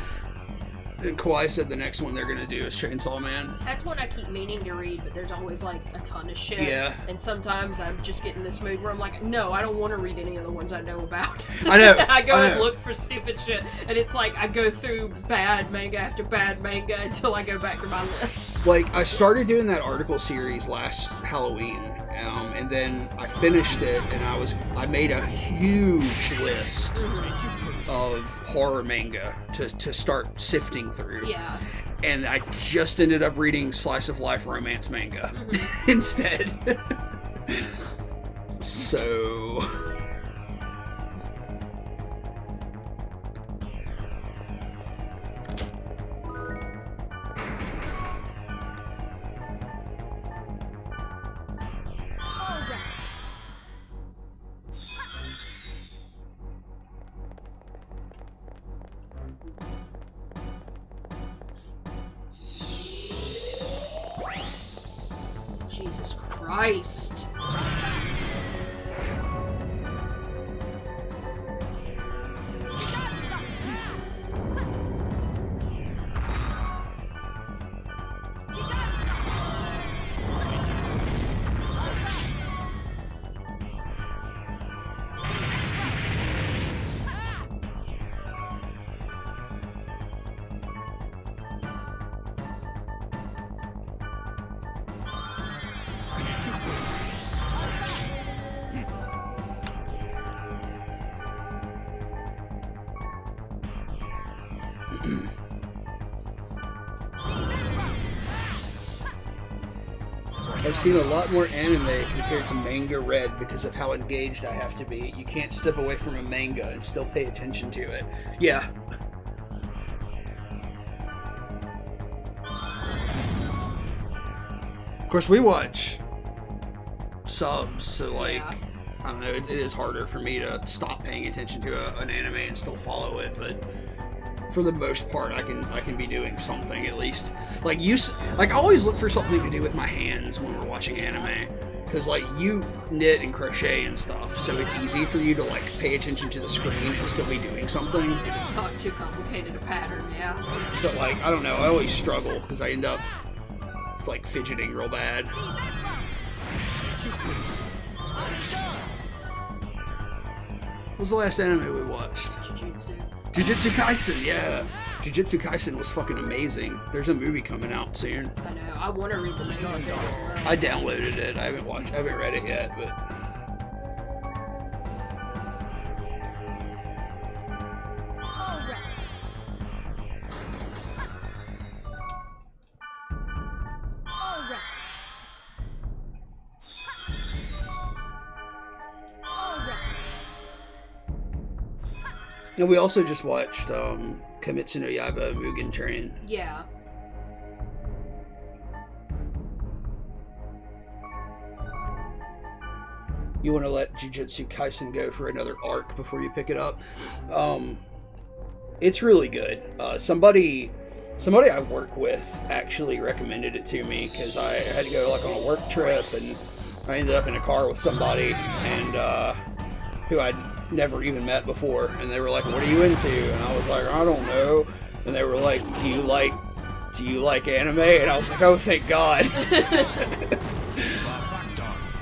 And Kawhi said the next one they're gonna do is Chainsaw Man. That's one I keep meaning to read, but there's always like a ton of shit. Yeah. And sometimes I'm just getting this mood where I'm like, no, I don't want to read any of the ones I know about. I know. I go and look for stupid shit, and it's like I go through bad manga after bad manga until I go back to my list. Like, I started doing that article series last Halloween, and then I finished it, and I made a huge list of horror manga to start sifting through. Yeah. And I just ended up reading slice of life romance manga instead. So... Jesus Christ. I've seen a lot more anime compared to manga read because of how engaged I have to be. You can't step away from a manga and still pay attention to it. Yeah. Of course, we watch subs, so like, Yeah. I don't know, it is harder for me to stop paying attention to an anime and still follow it, but for the most part, I can be doing something at least. Like I always look for something to do with my hands when we're watching anime, because like you knit and crochet and stuff, so it's easy for you to like pay attention to the screen and still be doing something. It's not too complicated a pattern, yeah. But like, I don't know, I always struggle because I end up like fidgeting real bad. What was the last anime we watched? Jujutsu Kaisen, yeah. Jujutsu Kaisen was fucking amazing. There's a movie coming out soon. I know. I want to read the manga as well. I downloaded it. I haven't read it yet, but and we also just watched Kimetsu no Yaiba Mugen Train. Yeah. You want to let Jujutsu Kaisen go for another arc before you pick it up. It's really good. Somebody I work with actually recommended it to me because I had to go like on a work trip, and I ended up in a car with somebody and who I'd never even met before, and they were like, "What are you into?" And I was like, "I don't know." And they were like, "Do you like anime?" And I was like, "Oh, thank God."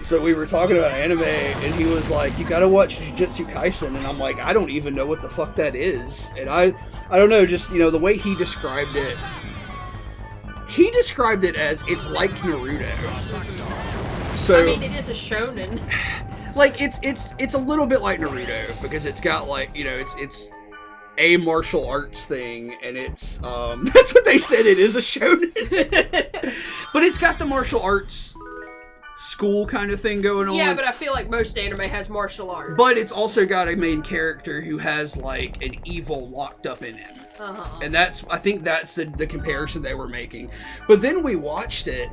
So we were talking about anime, and he was like, "You gotta watch Jujutsu Kaisen," and I'm like, "I don't even know what the fuck that is." And I don't know, just, you know, the way he described it as it's like Naruto. So I mean, it is a shonen. like it's a little bit like Naruto because it's got like, you know, it's a martial arts thing, and it's that's what they said, it is a shonen. But it's got the martial arts school kind of thing going on. Yeah, but I feel like most anime has martial arts. But it's also got a main character who has like an evil locked up in him. And I think that's the comparison they were making. But then we watched it,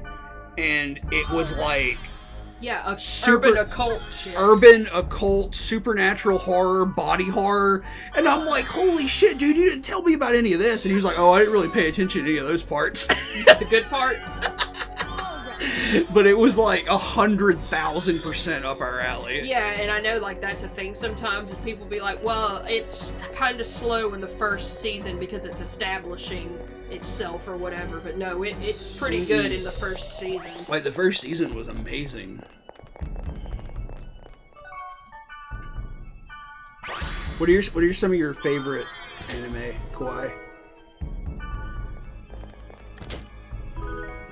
and it was like, yeah, super urban occult shit. Urban occult, supernatural horror, body horror. And I'm like, holy shit, dude, you didn't tell me about any of this. And he was like, oh, I didn't really pay attention to any of those parts. The good parts. but it was like 100,000% up our alley. Yeah, and I know like that's a thing sometimes is people be like, well, it's kind of slow in the first season because it's establishing itself or whatever, but no, it's pretty good in the first season. Like, the first season was amazing. What are some of your favorite anime, Kawaii?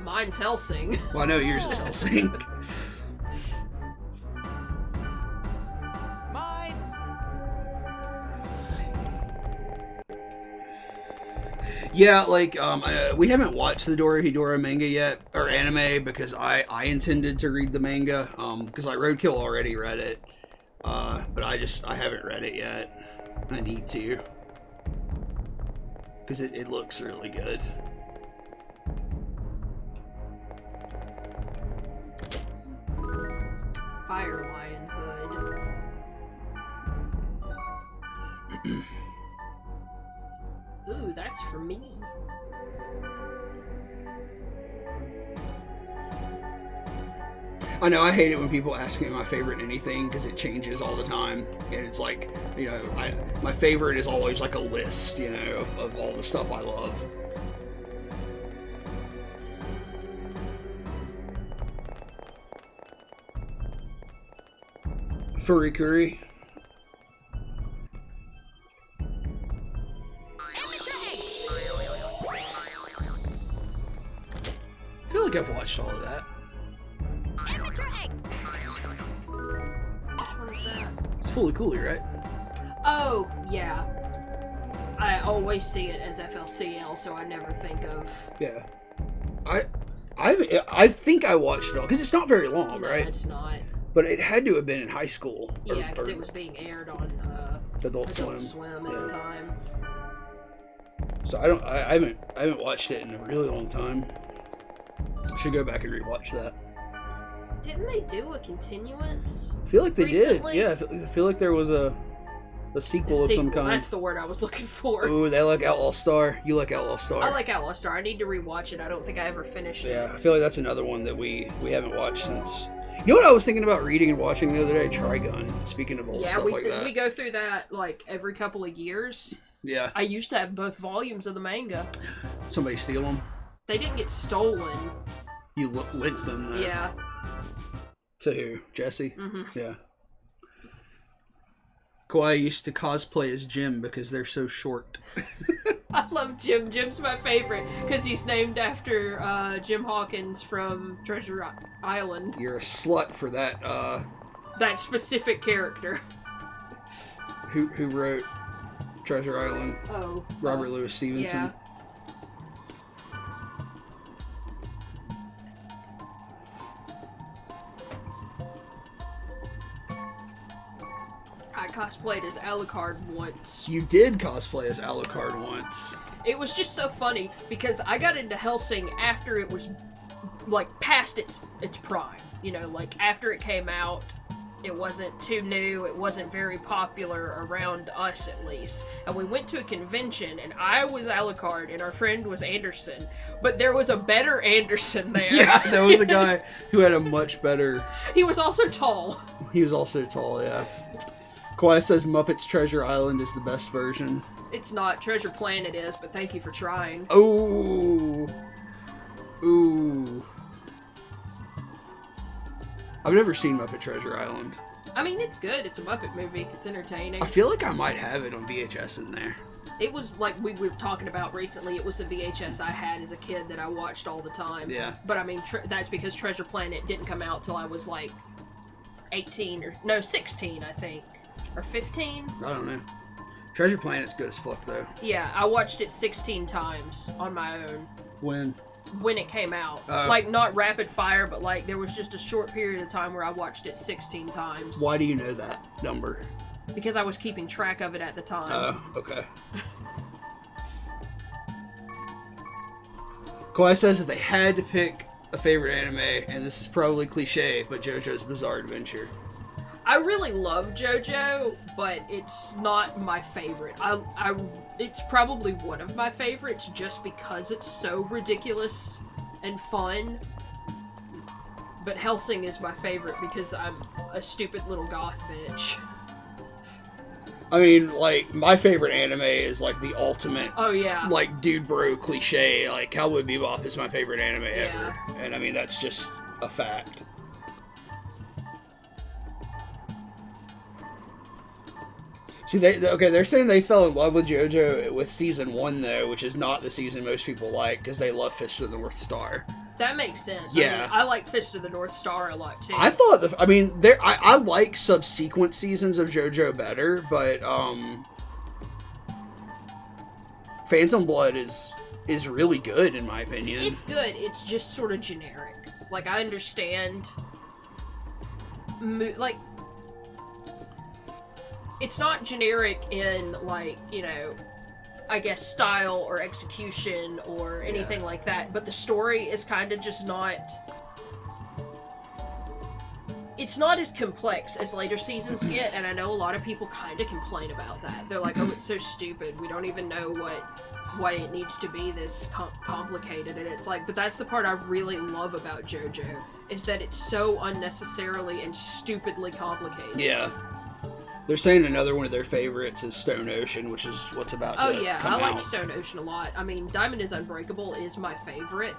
Mine's Hellsing. Well, I know yours is Hellsing. Yeah, like, we haven't watched the Dorohedoro manga yet, or anime, because I intended to read the manga, because Roadkill already read it, but I haven't read it yet. I need to, because it looks really good. Fire Lion Hood. Ooh, that's for me. I know, I hate it when people ask me my favorite anything, because it changes all the time, and it's like, you know, my favorite is always like a list, you know, of all the stuff I love. Furikuri. I feel like I've watched all of that. Which one is that? It's Fully Cooley, right? Oh, yeah. I always see it as FLCL, so I never think of... Yeah. I think I watched it all, because it's not very long, No, right? it's not. But it had to have been in high school. Yeah, because it was being aired on Adult Swim Swim. at Yeah. the time. So I haven't watched it in a really long time. Should go back and rewatch that. Didn't they do a continuance? I feel like they recently? did. Yeah, I feel like there was a sequel of some kind. That's the word I was looking for. Ooh, they like Outlaw Star. You like Outlaw Star. I like Outlaw Star. I need to rewatch it. I don't think I ever finished it. Yeah, I feel like that's another one that we haven't watched since. You know what I was thinking about reading and watching the other day? Trigun. Speaking of old Yeah, stuff like that. we go through that like every couple of years. Yeah. I used to have both volumes of the manga. Somebody steal them. They didn't get stolen. You lent them. Though. Yeah. To who? Jesse? Mm-hmm. Yeah. Kawaii used to cosplay as Jim because they're so short. I love Jim. Jim's my favorite because he's named after Jim Hawkins from Treasure Island. You're a slut for that. That specific character. Who wrote Treasure Island? Oh. Robert Louis Stevenson. Yeah. I cosplayed as Alucard once. You did cosplay as Alucard once. It was just so funny because I got into Hellsing after it was like past its prime. You know, like after it came out, it wasn't too new, it wasn't very popular around us at least. And we went to a convention and I was Alucard and our friend was Anderson, but there was a better Anderson there. Yeah, there was a guy who had a much better... He was also tall. He was also tall, yeah. Kawaii says Muppets Treasure Island is the best version. It's not. Treasure Planet is, but thank you for trying. Oh. Ooh. I've never seen Muppet Treasure Island. I mean, it's good. It's a Muppet movie. It's entertaining. I feel like I might have it on VHS in there. It was like we were talking about recently. It was the VHS I had as a kid that I watched all the time. Yeah. But I mean, that's because Treasure Planet didn't come out till I was like 16, I think. Or 15? I don't know. Treasure Planet's good as fuck, though. Yeah, I watched it 16 times on my own. When it came out. Like, not rapid fire, but like, there was just a short period of time where I watched it 16 times. Why do you know that number? Because I was keeping track of it at the time. Oh, okay. Kawaii says if they had to pick a favorite anime, and this is probably cliche, but JoJo's Bizarre Adventure. I really love JoJo, but it's not my favorite. It's probably one of my favorites just because it's so ridiculous and fun. But Hellsing is my favorite because I'm a stupid little goth bitch. I mean, like, my favorite anime is, like, the ultimate, Oh, yeah. like, dude bro cliche. Like, Cowboy Bebop is my favorite anime Yeah. ever. And, I mean, that's just a fact. See, they're saying they fell in love with JoJo with season 1, though, which is not the season most people like, because they love Fist of the North Star. That makes sense. Yeah. I like Fist of the North Star a lot, too. I thought, I like subsequent seasons of JoJo better, but, Phantom Blood is really good, in my opinion. It's good, it's just sort of generic. Like, I understand... like... It's not generic in, like, you know, I guess style or execution or anything like that, but the story is kind of just not... It's not as complex as later seasons get, and I know a lot of people kind of complain about that. They're like, oh, it's so stupid, we don't even know why it needs to be this complicated, and it's like, but that's the part I really love about JoJo, is that it's so unnecessarily and stupidly complicated. Yeah. They're saying another one of their favorites is Stone Ocean, which is what's about to come I like out. Stone Ocean a lot. I mean, Diamond is Unbreakable is my favorite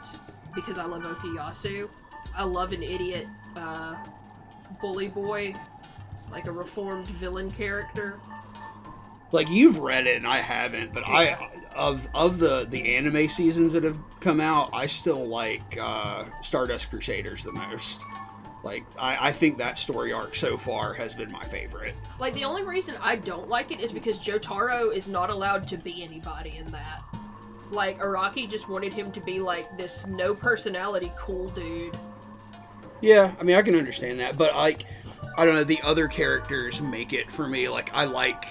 because I love Okuyasu. I love an idiot bully boy, like a reformed villain character. Like, you've read it and I haven't, but Yeah. of the anime seasons that have come out, I still like Stardust Crusaders the most. Like, I think that story arc so far has been my favorite. Like, the only reason I don't like it is because Jotaro is not allowed to be anybody in that. Like, Araki just wanted him to be, like, this no-personality cool dude. Yeah, I mean, I can understand that, but, like, I don't know, the other characters make it for me. Like, I like,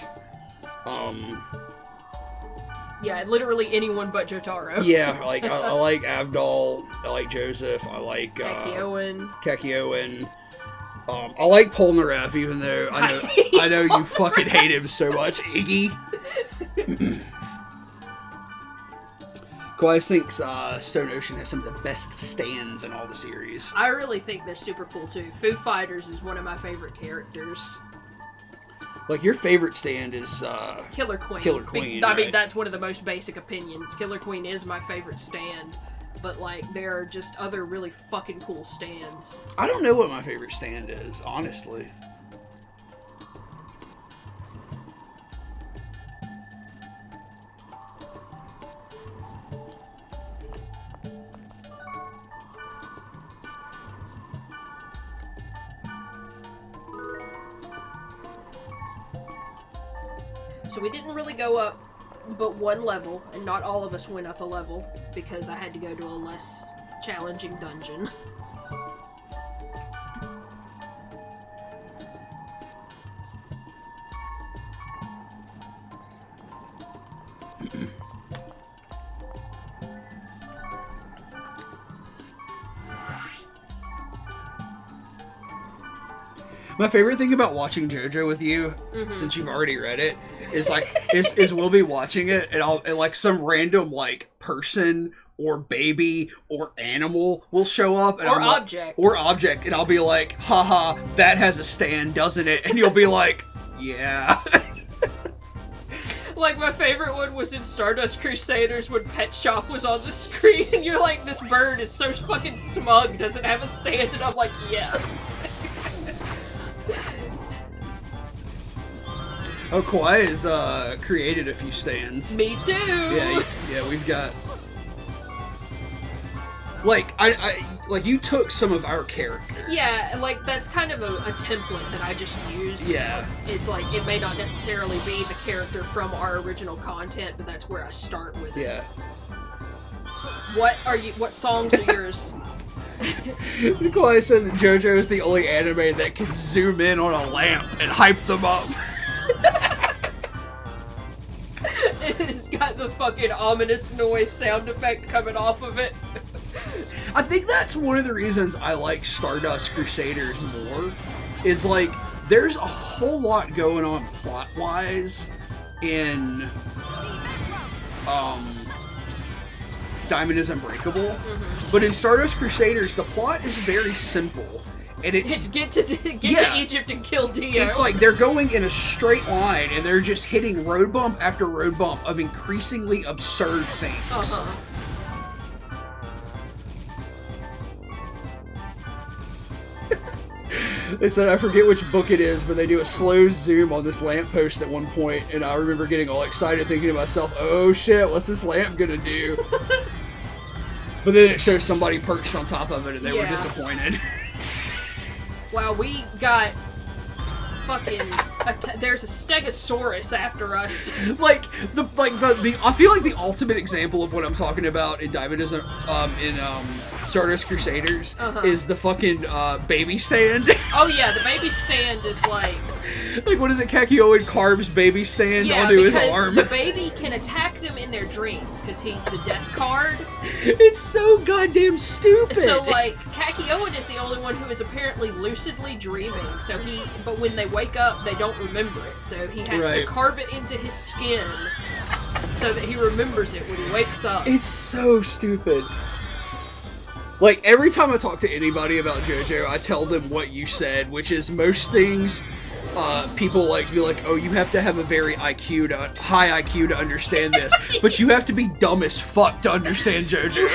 Yeah, literally anyone but Jotaro. yeah, like, I like Avdol, I like Joseph, I like, Kakyoin. Kakyoin. I like Polnareff, even though I know you fucking hate him so much. Iggy. Kawhi thinks Stone Ocean has some of the best stands in all the series. I really think they're super cool too. Foo Fighters is one of my favorite characters. Like, your favorite stand is Killer Queen. Killer Queen, I mean, right. that's one of the most basic opinions. Killer Queen is my favorite stand. But, like, there are just other really fucking cool stands. I don't know what my favorite stand is, honestly. So we didn't really go up but one level, and not all of us went up a level, because I had to go to a less challenging dungeon. My favorite thing about watching JoJo with you, since you've already read it, is like is we'll be watching it and like some random like person or baby or animal will show up and Or object. and I'll be like, haha, that has a stand, doesn't it? And you'll be like, yeah. Like, my favorite one was in Stardust Crusaders when Pet Shop was on the screen, and you're like, this bird is so fucking smug, does it have a stand? And I'm like, yes. Oh, Kawhi has created a few stands. Me too! Yeah, we've got... Like, like, you took some of our characters. Yeah, like, that's kind of a template that I just use. Yeah. It's like, it may not necessarily be the character from our original content, but that's where I start with it. Yeah. What songs are yours? Kawhi said that JoJo is the only anime that can zoom in on a lamp and hype them up. It's got the fucking ominous noise sound effect coming off of it. I think that's one of the reasons I like Stardust Crusaders more, is like, there's a whole lot going on plot-wise in Diamond is Unbreakable. But in Stardust Crusaders, the plot is very simple. And It's get to Egypt and kill Dio. It's like they're going in a straight line and they're just hitting road bump after road bump of increasingly absurd things. They said, I forget which book it is, but they do a slow zoom on this lamppost at one point, and I remember getting all excited thinking to myself, oh shit, what's this lamp gonna do? But then it shows somebody perched on top of it and they were disappointed. Wow, we got fucking... there's a Stegosaurus after us. I feel like the ultimate example of what I'm talking about in Diamond is in Stardust Crusaders is the fucking baby stand. Oh yeah, the baby stand is like what is it? Kakyoin carves baby stand onto his arm. The baby can attack them in their dreams because he's the death card. It's so goddamn stupid. So like Kakyoin is the only one who is apparently lucidly dreaming. But when they wake up, they don't remember it. So he has to carve it into his skin so that he remembers it when he wakes up. It's so stupid. Like, every time I talk to anybody about JoJo, I tell them what you said, which is most things, people like to be like, oh, you have to have a very high IQ to understand this, but you have to be dumb as fuck to understand JoJo.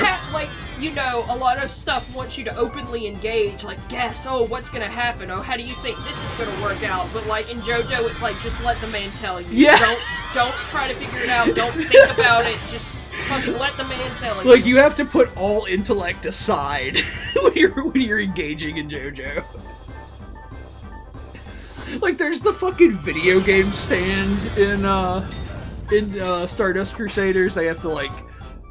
A lot of stuff wants you to openly engage, like, guess, oh, what's gonna happen? Oh, how do you think this is gonna work out? But, like, in JoJo, it's like, just let the man tell you. Yeah. Don't try to figure it out. Don't think about it. Just fucking let the man tell you. Like, you have to put all intellect aside when you're engaging in JoJo. Like, there's the fucking video game stand in Stardust Crusaders. They have to, like,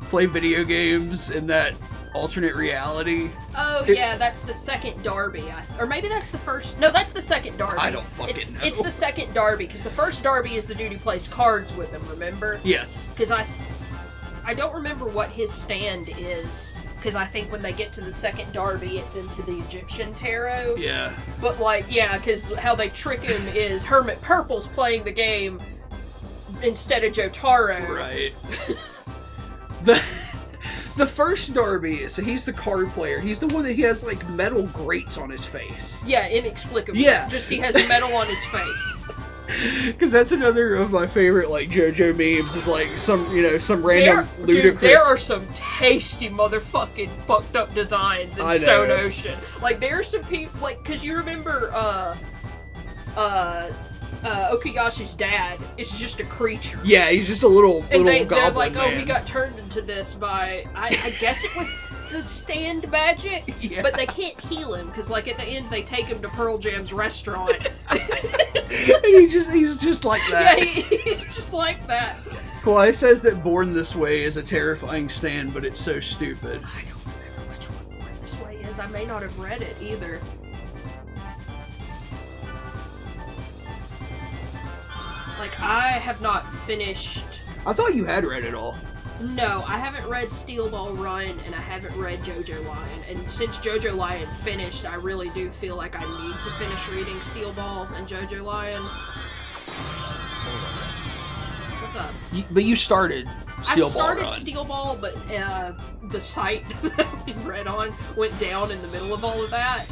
play video games in that alternate reality. Oh, yeah, that's the second Darby. Or maybe that's the first... No, that's the second Darby. I don't fucking know. It's the second Darby, because the first Darby is the dude who plays cards with him, remember? Yes. Because I don't remember what his stand is, because I think when they get to the second Darby, it's into the Egyptian tarot. Yeah. But, like, yeah, because how they trick him is Hermit Purple's playing the game instead of Jotaro. Right. The first Darby, so he's the card player. He's the one that he has, like, metal grates on his face. Yeah, inexplicably. Yeah. Just he has metal on his face. Because that's another of my favorite, like, JoJo memes, is, like, some random ludicrous... Dude, there are some tasty motherfucking fucked up designs in Stone Ocean. Like, there are some people, like, because you remember, Okuyashi's dad is just a creature. Yeah, he's just a little goblin they're like, man. oh, we got turned into this by, I guess it was the stand magic, yeah. But they can't heal him, because, like, at the end, they take him to Pearl Jam's restaurant. And he's just like that. Yeah, he's just like that. Kawhi says that Born This Way is a terrifying stand, but it's so stupid. I don't remember which one Born This Way is. I may not have read it either. Like, I have not finished... I thought you had read it all. No, I haven't read Steel Ball Run, and I haven't read JoJo Lion. And since JoJo Lion finished, I really do feel like I need to finish reading Steel Ball and JoJo Lion. What's up? But you started Steel Ball Run. I started Steel Ball, but the site that we read on went down in the middle of all of that.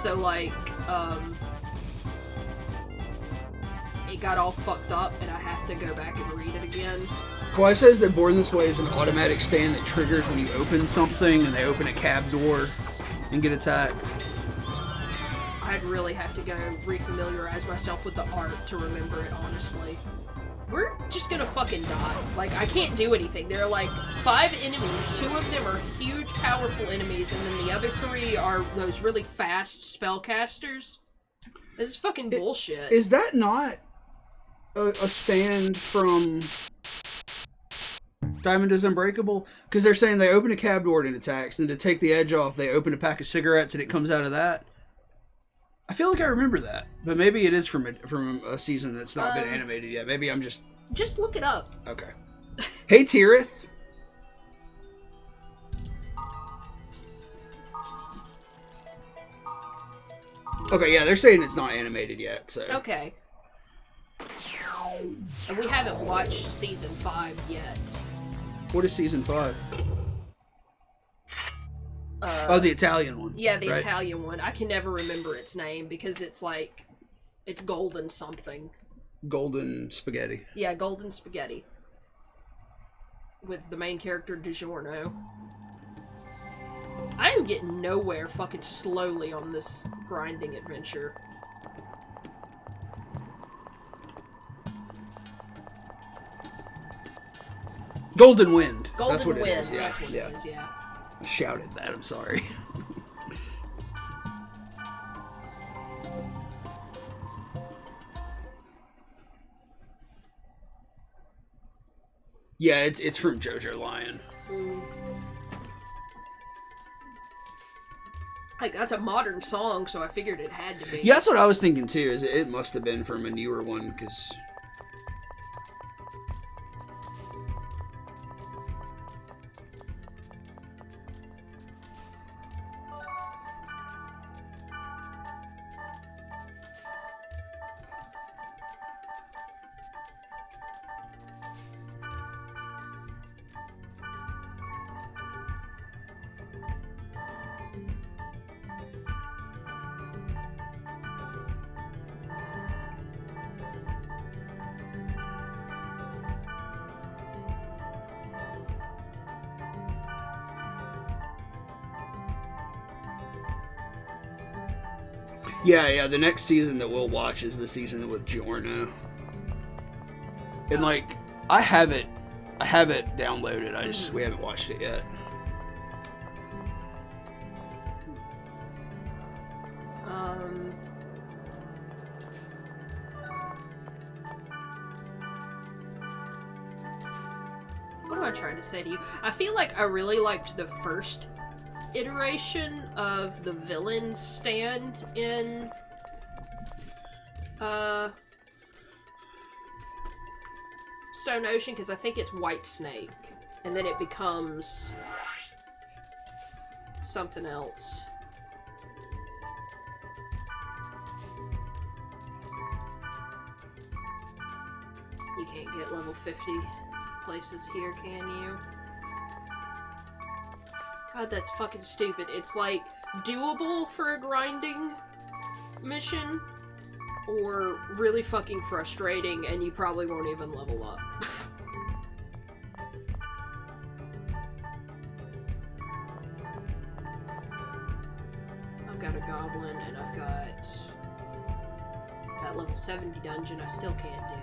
So, like, it got all fucked up, and I have to go back and read it again. Kawhi says that Born This Way is an automatic stand that triggers when you open something, and they open a cab door and get attacked. I'd really have to go refamiliarize myself with the art to remember it, honestly. We're just gonna fucking die. Like, I can't do anything. There are, like, 5 enemies. 2 of them are huge, powerful enemies, and then the other 3 are those really fast spellcasters. This is fucking bullshit. Is that not a stand from Diamond is Unbreakable? Because they're saying they open a cab door and it attacks, and to take the edge off, they open a pack of cigarettes and it comes out of that. I feel like I remember that, but maybe it is from a season that's not been animated yet. Maybe I'm just... Just look it up. Okay. Hey, Tirith. Okay, yeah, they're saying it's not animated yet, so... Okay. And we haven't watched Season 5 yet. What is Season 5? Oh, the Italian one. Yeah, the right? Italian one. I can never remember its name because it's like, it's golden something. Golden spaghetti. Yeah, golden spaghetti. With the main character, DiGiorno. I am getting nowhere fucking slowly on this grinding adventure. Golden Wind. Golden That's what Wind. it is. Yeah, That's what yeah. it is, yeah. I shouted that. I'm sorry. Yeah, it's from JoJo Lion. Like, that's a modern song, so I figured it had to be. Yeah, that's what I was thinking too. Is it must have been from a newer one because. Yeah, the next season that we'll watch is the season with Giorno. And like, I have it downloaded. We haven't watched it yet. What am I trying to say to you? I feel like I really liked the first iteration of the villain's stand in Stone Ocean, because I think it's White Snake, and then it becomes something else. You can't get level 50 places here, can you? God, that's fucking stupid. It's like doable for a grinding mission, or really fucking frustrating, and you probably won't even level up. I've got a goblin, and I've got that level 70 dungeon I still can't do.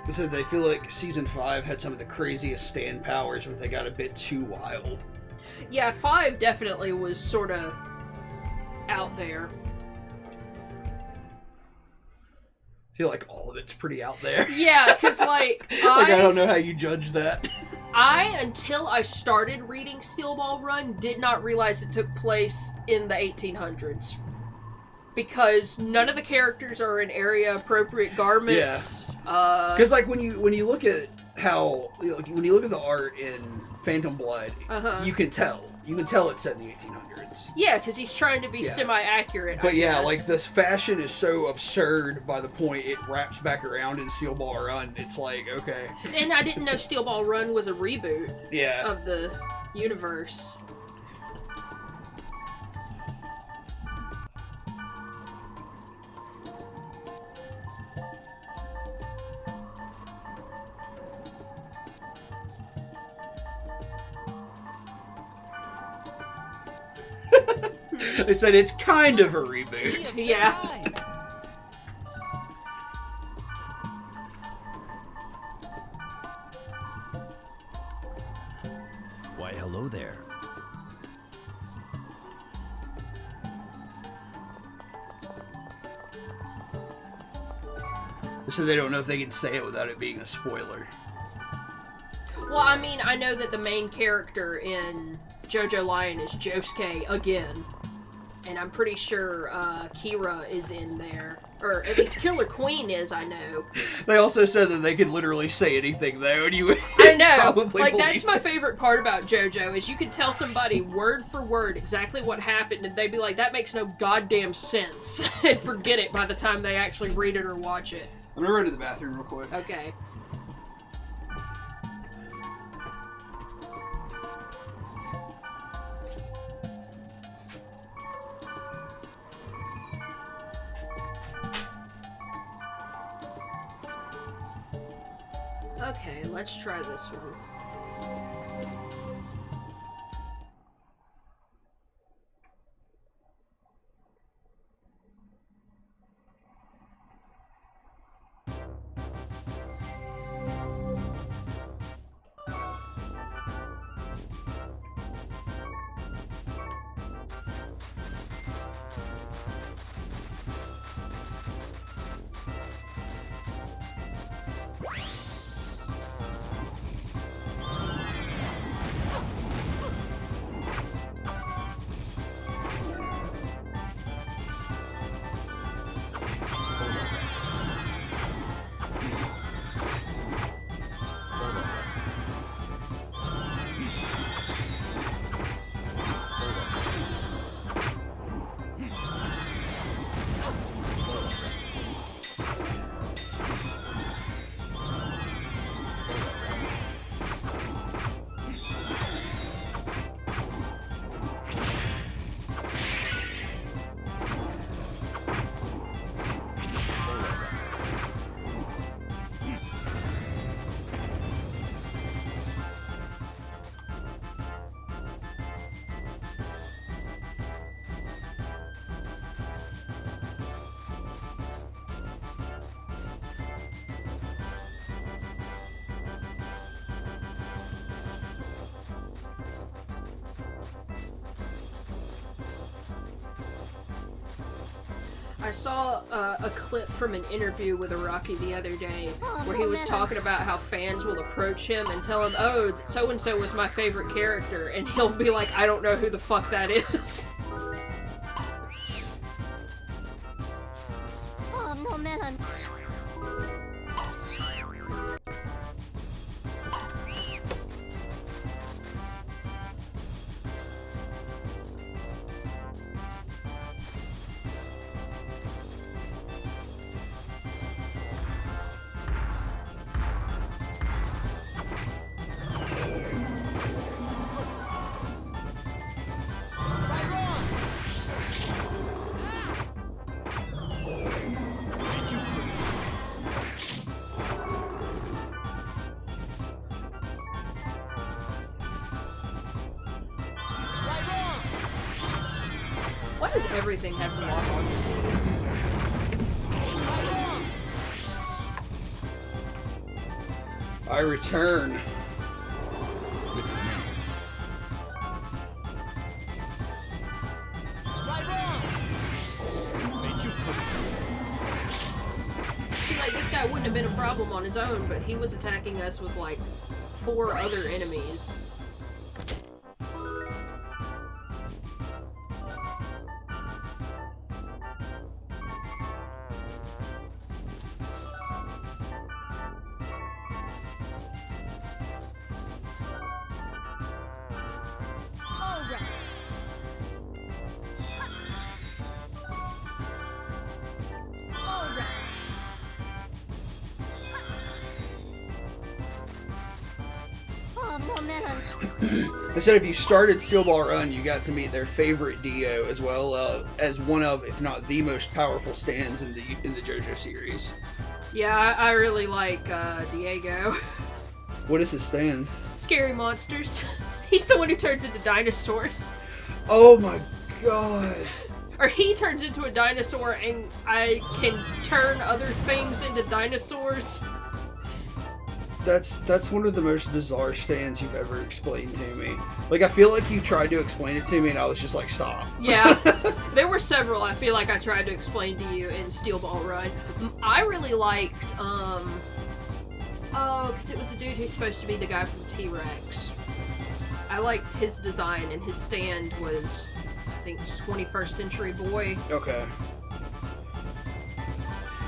They said they feel like Season 5 had some of the craziest stand powers, but they got a bit too wild. Yeah, 5 definitely was sort of out there. I feel like all of it's pretty out there. Yeah, because, like, I don't know how you judge that. Until I started reading Steel Ball Run, did not realize it took place in the 1800s. Because none of the characters are in area-appropriate garments. Yeah. Because, like, when you look at how... when you look at the art in Phantom Blood, you can tell. You can tell it's set in the 1800s. Yeah, because he's trying to be semi-accurate, But yeah, like, this fashion is so absurd by the point it wraps back around in Steel Ball Run. It's like, okay. And I didn't know Steel Ball Run was a reboot of the universe. They said it's kind of a reboot. Yeah. Why, hello there. They said they don't know if they can say it without it being a spoiler. Well, I mean, I know that the main character in JoJo Lion is Josuke again. And I'm pretty sure Kira is in there. Or at least Killer Queen is, I know. They also said that they could literally say anything, though, and you would I know! probably Like, believe that's my it. favorite part about JoJo, is you can tell somebody word for word exactly what happened, and they'd be like, that makes no goddamn sense, and forget it by the time they actually read it or watch it. I'm gonna run to the bathroom real quick. Okay. Okay, let's try this one. I saw a clip from an interview with Araki the other day where he was talking about how fans will approach him and tell him, oh, so-and-so was my favorite character, and he'll be like, I don't know who the fuck that is. Why does everything have to walk on the scene? I return. See, like, this guy wouldn't have been a problem on his own, but he was attacking us with, like, 4 other enemies. I said if you started Steel Ball Run, you got to meet their favorite Dio as well as one of, if not the most powerful stands in the JoJo series. Yeah, I really like Diego. What is his stand? Scary monsters. He's the one who turns into dinosaurs. Oh my god. Or he turns into a dinosaur and I can turn other things into dinosaurs. That's one of the most bizarre stands you've ever explained to me. Like, I feel like you tried to explain it to me and I was just like, stop. Yeah. There were several I feel like I tried to explain to you in Steel Ball Run. I really liked, because it was a dude who's supposed to be the guy from T-Rex. I liked his design, and his stand was, I think, 21st Century Boy. Okay.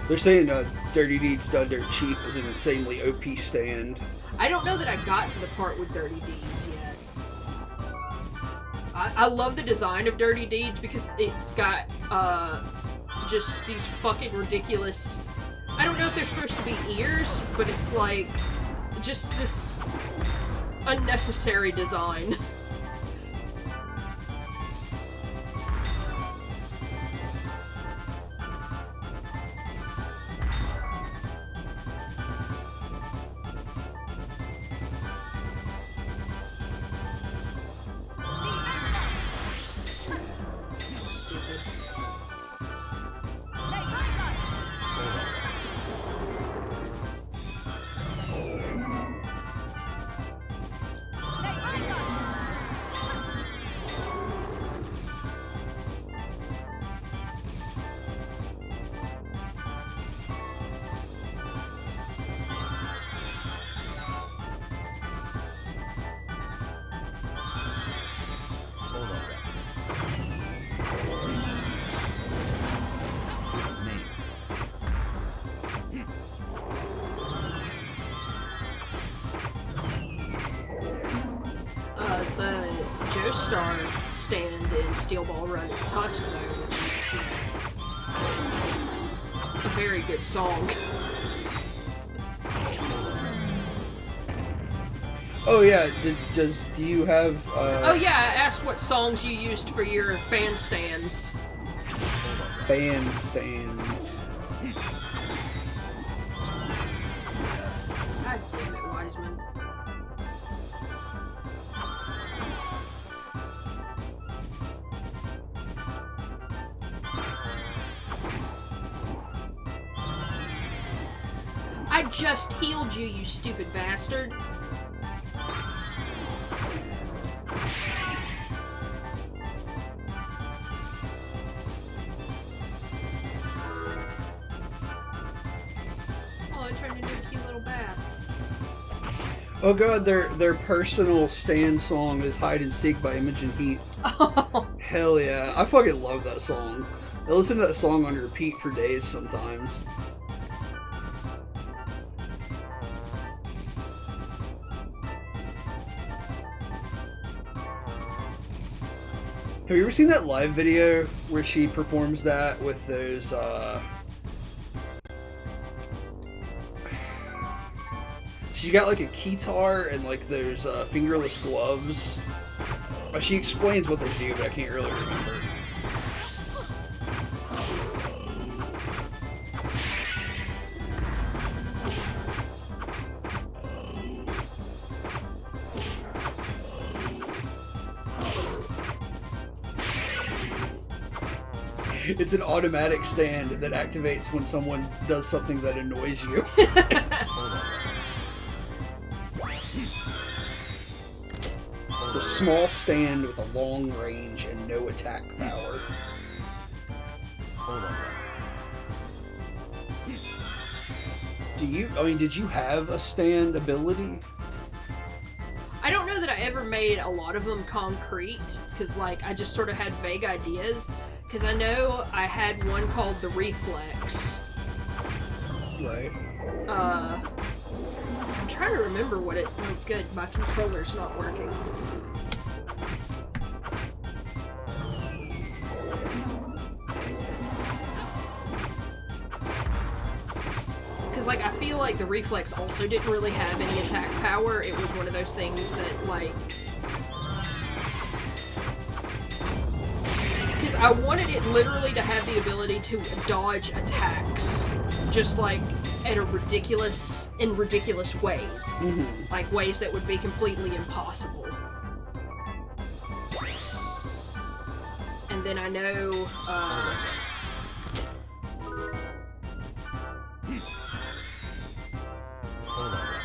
They're saying Dirty Deeds Done Dirt Cheap is an insanely OP stand. I don't know that I got to the part with Dirty Deeds yet. I love the design of Dirty Deeds because it's got just these fucking ridiculous... I don't know if they're supposed to be ears, but it's like just this unnecessary design. Joestar stand in Steel Ball Run is Tusk, though, which is a very good song. Oh yeah, do you have, Oh yeah, I asked what songs you used for your fan stands. fan stands? God damn it, Wiseman. I just healed you, you stupid bastard. Oh, it turned into a cute little bat. Oh god, their personal stand song is Hide and Seek by Imogen Heat. Oh. Hell yeah, I fucking love that song. I listen to that song on repeat for days sometimes. Have you ever seen that live video where she performs that with those, she's got like a keytar and like those fingerless gloves. She explains what they do, but I can't really remember. It's an automatic stand that activates when someone does something that annoys you. It's a small stand with a long range and no attack power. Did you have a stand ability? I don't know that I ever made a lot of them concrete, because, like, I just sort of had vague ideas. Because I know I had one called the Reflex. Right. I'm trying to remember what it... Oh, good, my controller's not working. Because, like, I feel like the Reflex also didn't really have any attack power. It was one of those things that, like... Because I wanted it literally to have the ability to dodge attacks. Just, like, in ridiculous ways. Mm-hmm. Like, ways that would be completely impossible. And then I know,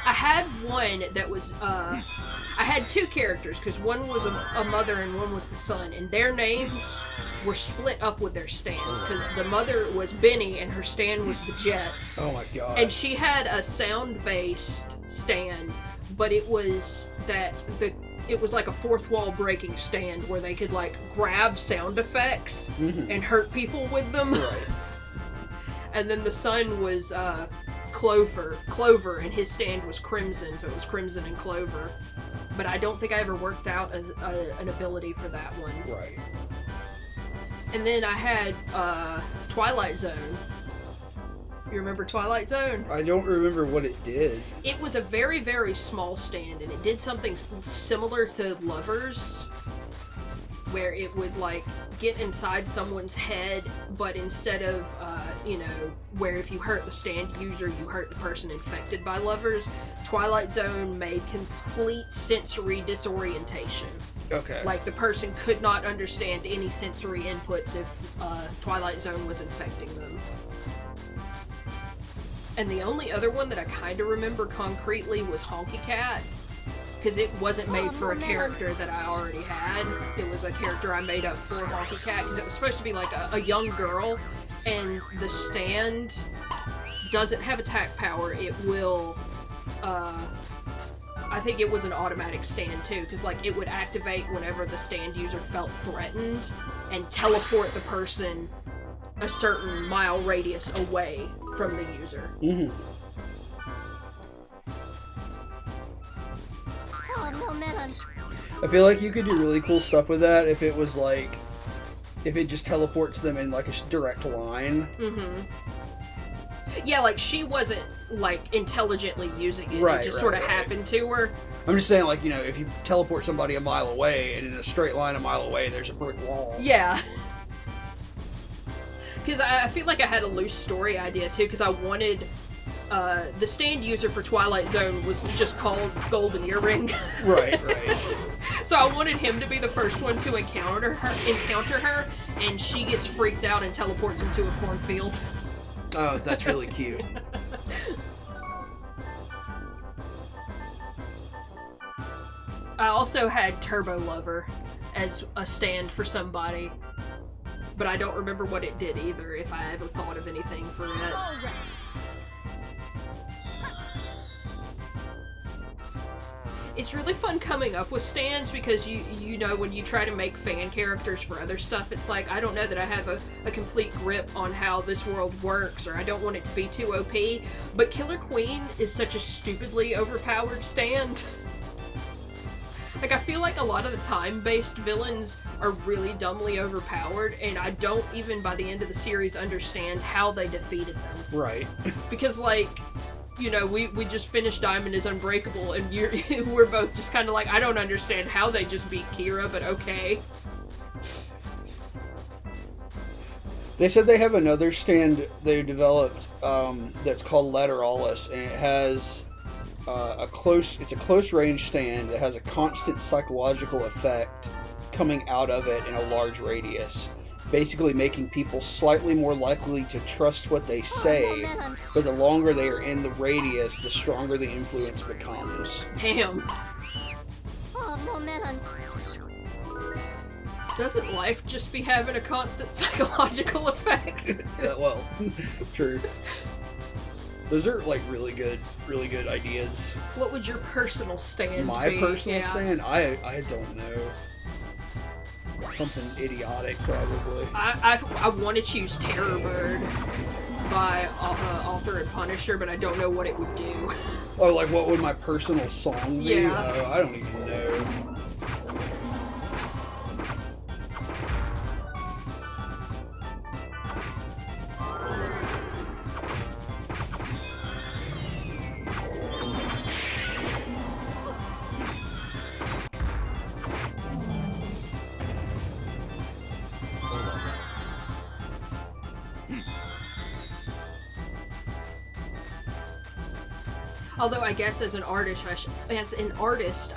I had one that was, I had two characters, because one was a mother and one was the son, and their names were split up with their stands, because the mother was Benny and her stand was the Jets. Oh my god. And she had a sound-based stand, but it was it was like a fourth wall breaking stand where they could like grab sound effects and hurt people with them. Right. And then the son was Clover, and his stand was Crimson, so it was Crimson and Clover. But I don't think I ever worked out an ability for that one. Right. And then I had Twilight Zone. You remember Twilight Zone? I don't remember what it did. It was a very, very small stand, and it did something similar to Lovers, where it would, like, get inside someone's head, but instead of, where if you hurt the stand user, you hurt the person infected by Lovers, Twilight Zone made complete sensory disorientation. Okay. Like, the person could not understand any sensory inputs if Twilight Zone was infecting them. And the only other one that I kind of remember concretely was Honky Cat, because it wasn't made for a character that I already had. It was a character I made up for Honky Cat, because it was supposed to be like a young girl, and the stand doesn't have attack power. It will, I think it was an automatic stand too, because like it would activate whenever the stand user felt threatened and teleport the person a certain mile radius away from the user. Mm-hmm. I feel like you could do really cool stuff with that if it was like, if it just teleports them in like a direct line. Mm-hmm. Yeah, like she wasn't like intelligently using it. Right, It just right, sort of right. happened to her. I'm just saying, like, you know, if you teleport somebody a mile away and in a straight line a mile away, there's a brick wall. Yeah. Because I feel like I had a loose story idea too, because I wanted the stand user for Twilight Zone was just called Golden Earring. Right. So I wanted him to be the first one to encounter her, and she gets freaked out and teleports into a cornfield. Oh, that's really cute. I also had Turbo Lover as a stand for somebody, but I don't remember what it did either, if I ever thought of anything for it. It's really fun coming up with stands because you know when you try to make fan characters for other stuff, it's like, I don't know that I have a complete grip on how this world works, or I don't want it to be too OP, but Killer Queen is such a stupidly overpowered stand. Like, I feel like a lot of the time-based villains are really dumbly overpowered, and I don't even, by the end of the series, understand how they defeated them. Right. Because, like, you know, we just finished Diamond is Unbreakable, and we're both just kind of like, I don't understand how they just beat Kira, but okay. They said they have another stand they developed that's called Lateralis, and it has it's a close range stand that has a constant psychological effect coming out of it in a large radius, basically making people slightly more likely to trust what they say, but the longer they are in the radius, the stronger the influence becomes. Damn. Doesn't life just be having a constant psychological effect? Well, true. Those are like really good ideas. What would your personal stand My be? personal stand? I don't know. Something idiotic, probably. I want to choose Terror Bird by Author and Punisher, but I don't know what it would do. Oh, like what would my personal song be? Yeah. I don't even know. Although I guess as an artist,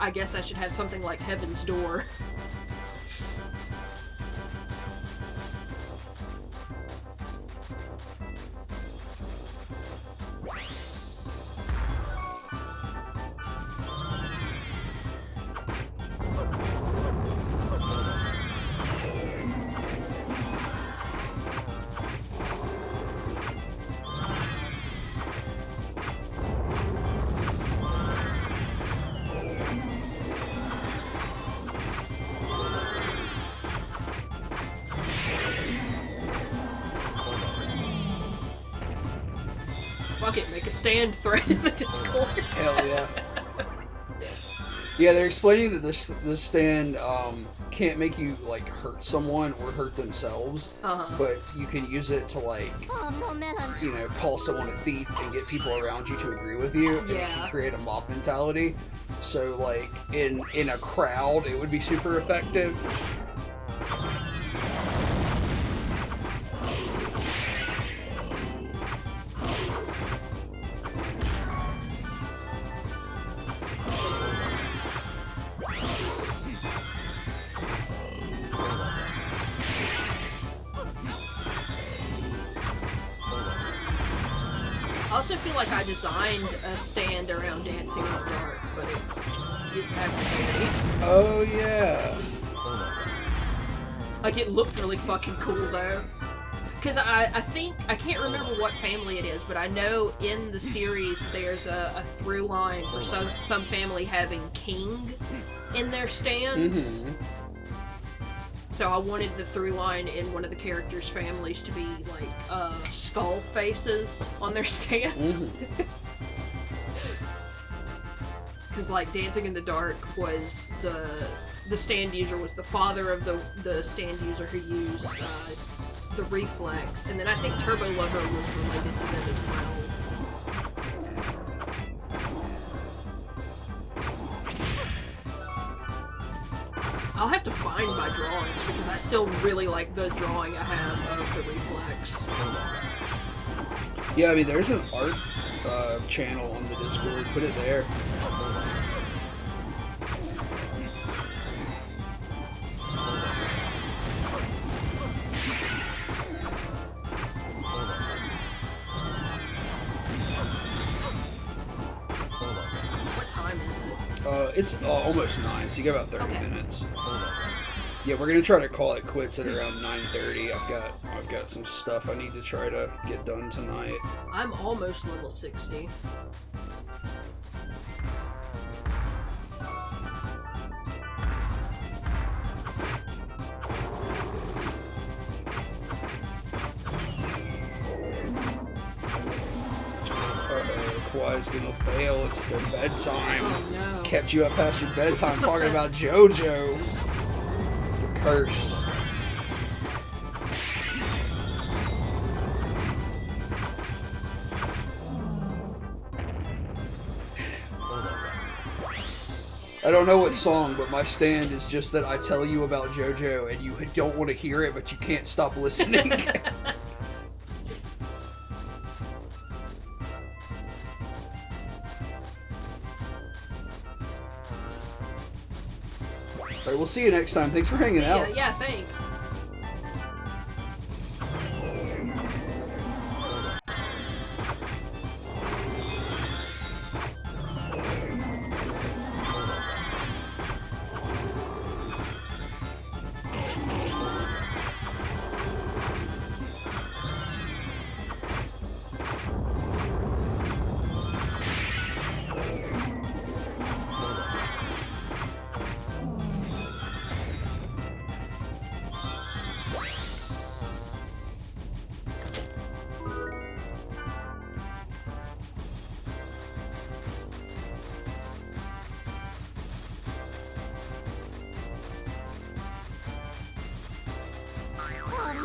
I guess I should have something like Heaven's Door. Fuck it, make a stand thread in the Discord. Hell yeah. Yeah, they're explaining that this stand can't make you like hurt someone or hurt themselves, but you can use it to like, you know, call someone a thief and get people around you to agree with you, and it can create a mob mentality. So like in a crowd, it would be super effective. I also feel like I designed a stand around Dancing in the Dark, but it didn't have to. Oh yeah. Like, it looked really fucking cool though. Because I think, I can't remember what family it is, but I know in the series there's a through line for some family having king in their stands. Mm-hmm. So I wanted the through line in one of the characters' families to be like skull faces on their stands. Because like Dancing in the Dark was the stand user was the father of the stand user who used the reflex, and then I think Turbo Lover was related to them as well. I'll have to find my drawings because I still really like the drawing I have of the reflex. Yeah, I mean, there's an art channel on the Discord. Put it there. What time is it? It's almost 9, so you got about 30 Okay. minutes. Yeah, we're gonna try to call it quits at around 9:30. I've got some stuff I need to try to get done tonight. I'm almost level 60. Kawhi's gonna bail. It's their bedtime. Oh no. Kept you up past your bedtime talking about JoJo. It's a curse. I don't know what song, but my stand is just that I tell you about JoJo and you don't want to hear it, but you can't stop listening. Alright, we'll see you next time. Thanks for hanging out. Yeah, thanks.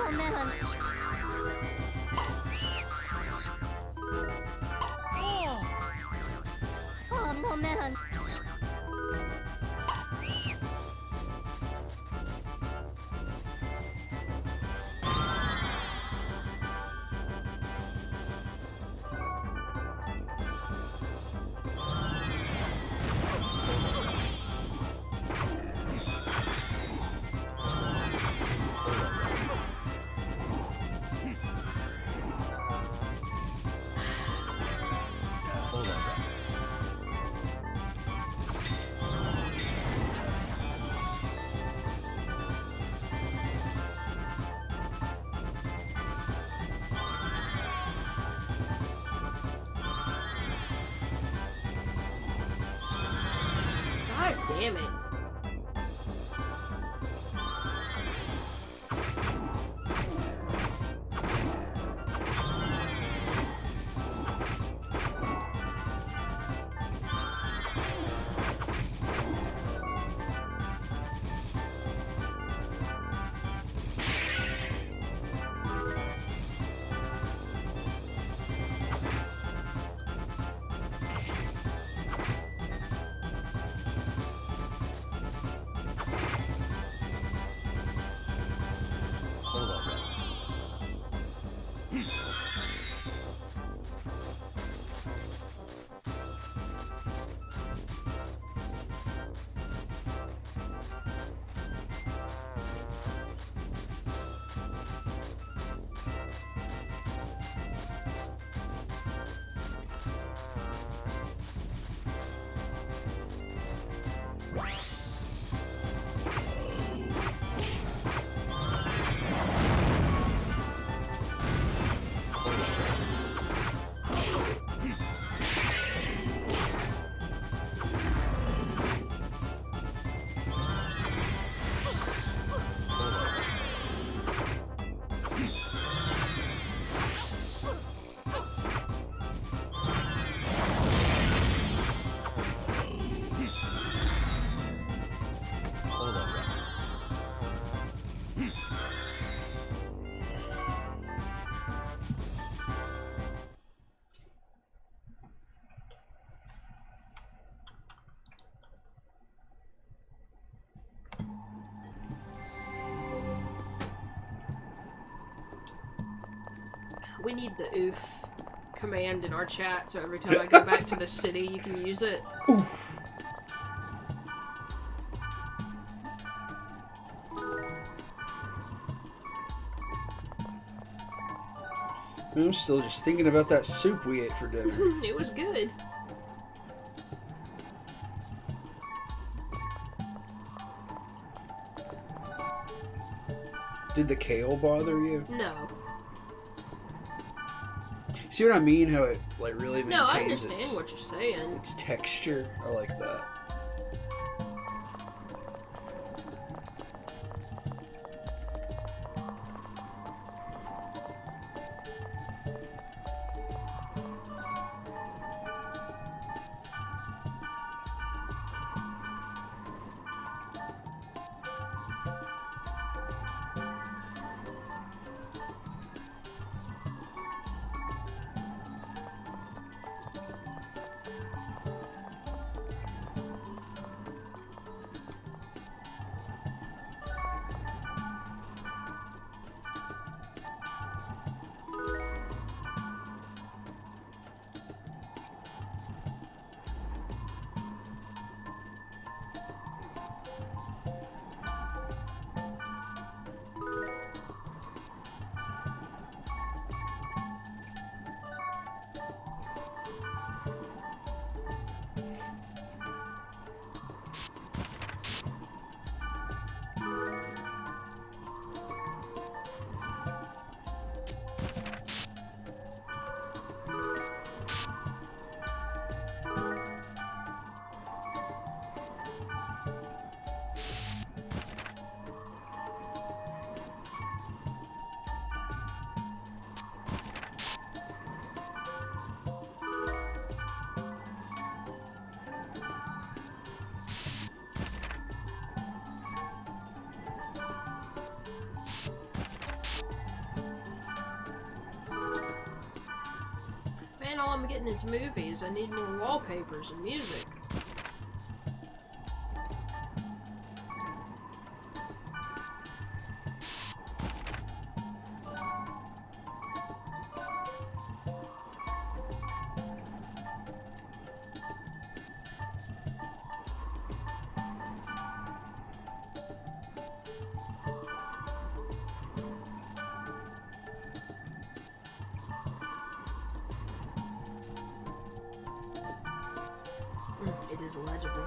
Oh, man. Oh, man. God damn it. We need the oof command in our chat, so every time I go back to the city, you can use it. Oof. I'm still just thinking about that soup we ate for dinner. It was good. Did the kale bother you? No. See what I mean? How it like really maintains No, I understand what you're saying. its texture. I like that. Man, all I'm getting is movies. I need more wallpapers and music. It is illegible.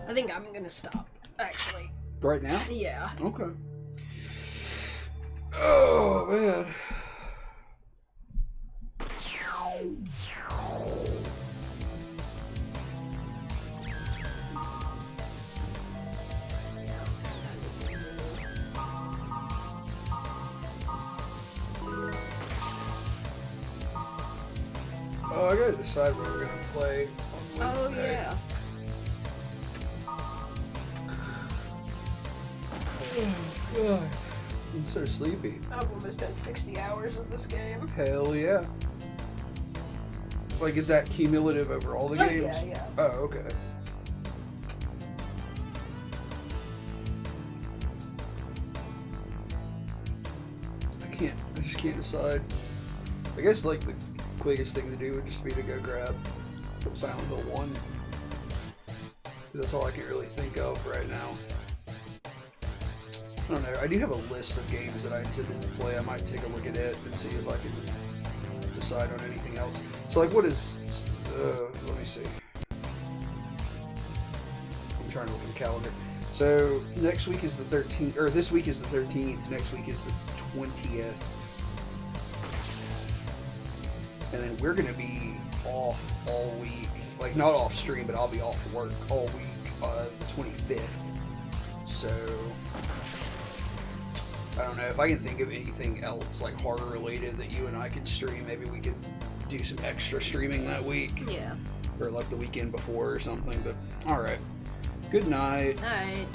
I think I'm gonna stop, actually. Right now? Yeah. Okay. Oh man. Oh, I gotta decide what we're gonna play on Wednesday. Oh, yeah. Oh, God. I'm so sleepy. I've almost got 60 hours of this game. Hell yeah. Like, is that cumulative over all the Oh, games? yeah, yeah. Oh, okay. I just can't decide. I guess, like, the quickest thing to do would just be to go grab Silent Hill 1. 'Cause that's all I can really think of right now. I don't know. I do have a list of games that I intended to play. I might take a look at it and see if I can decide on anything else. So, like, what is... let me see. I'm trying to look at the calendar. So, next week is the 13th, or this week is the 13th, next week is the 20th. And then we're going to be off all week. Like, not off stream, but I'll be off work all week, the 25th. So, I don't know, if I can think of anything else, like, horror related that you and I could stream, maybe we could do some extra streaming that week. Yeah. Or, like, the weekend before or something, but, alright. Good night. Alright.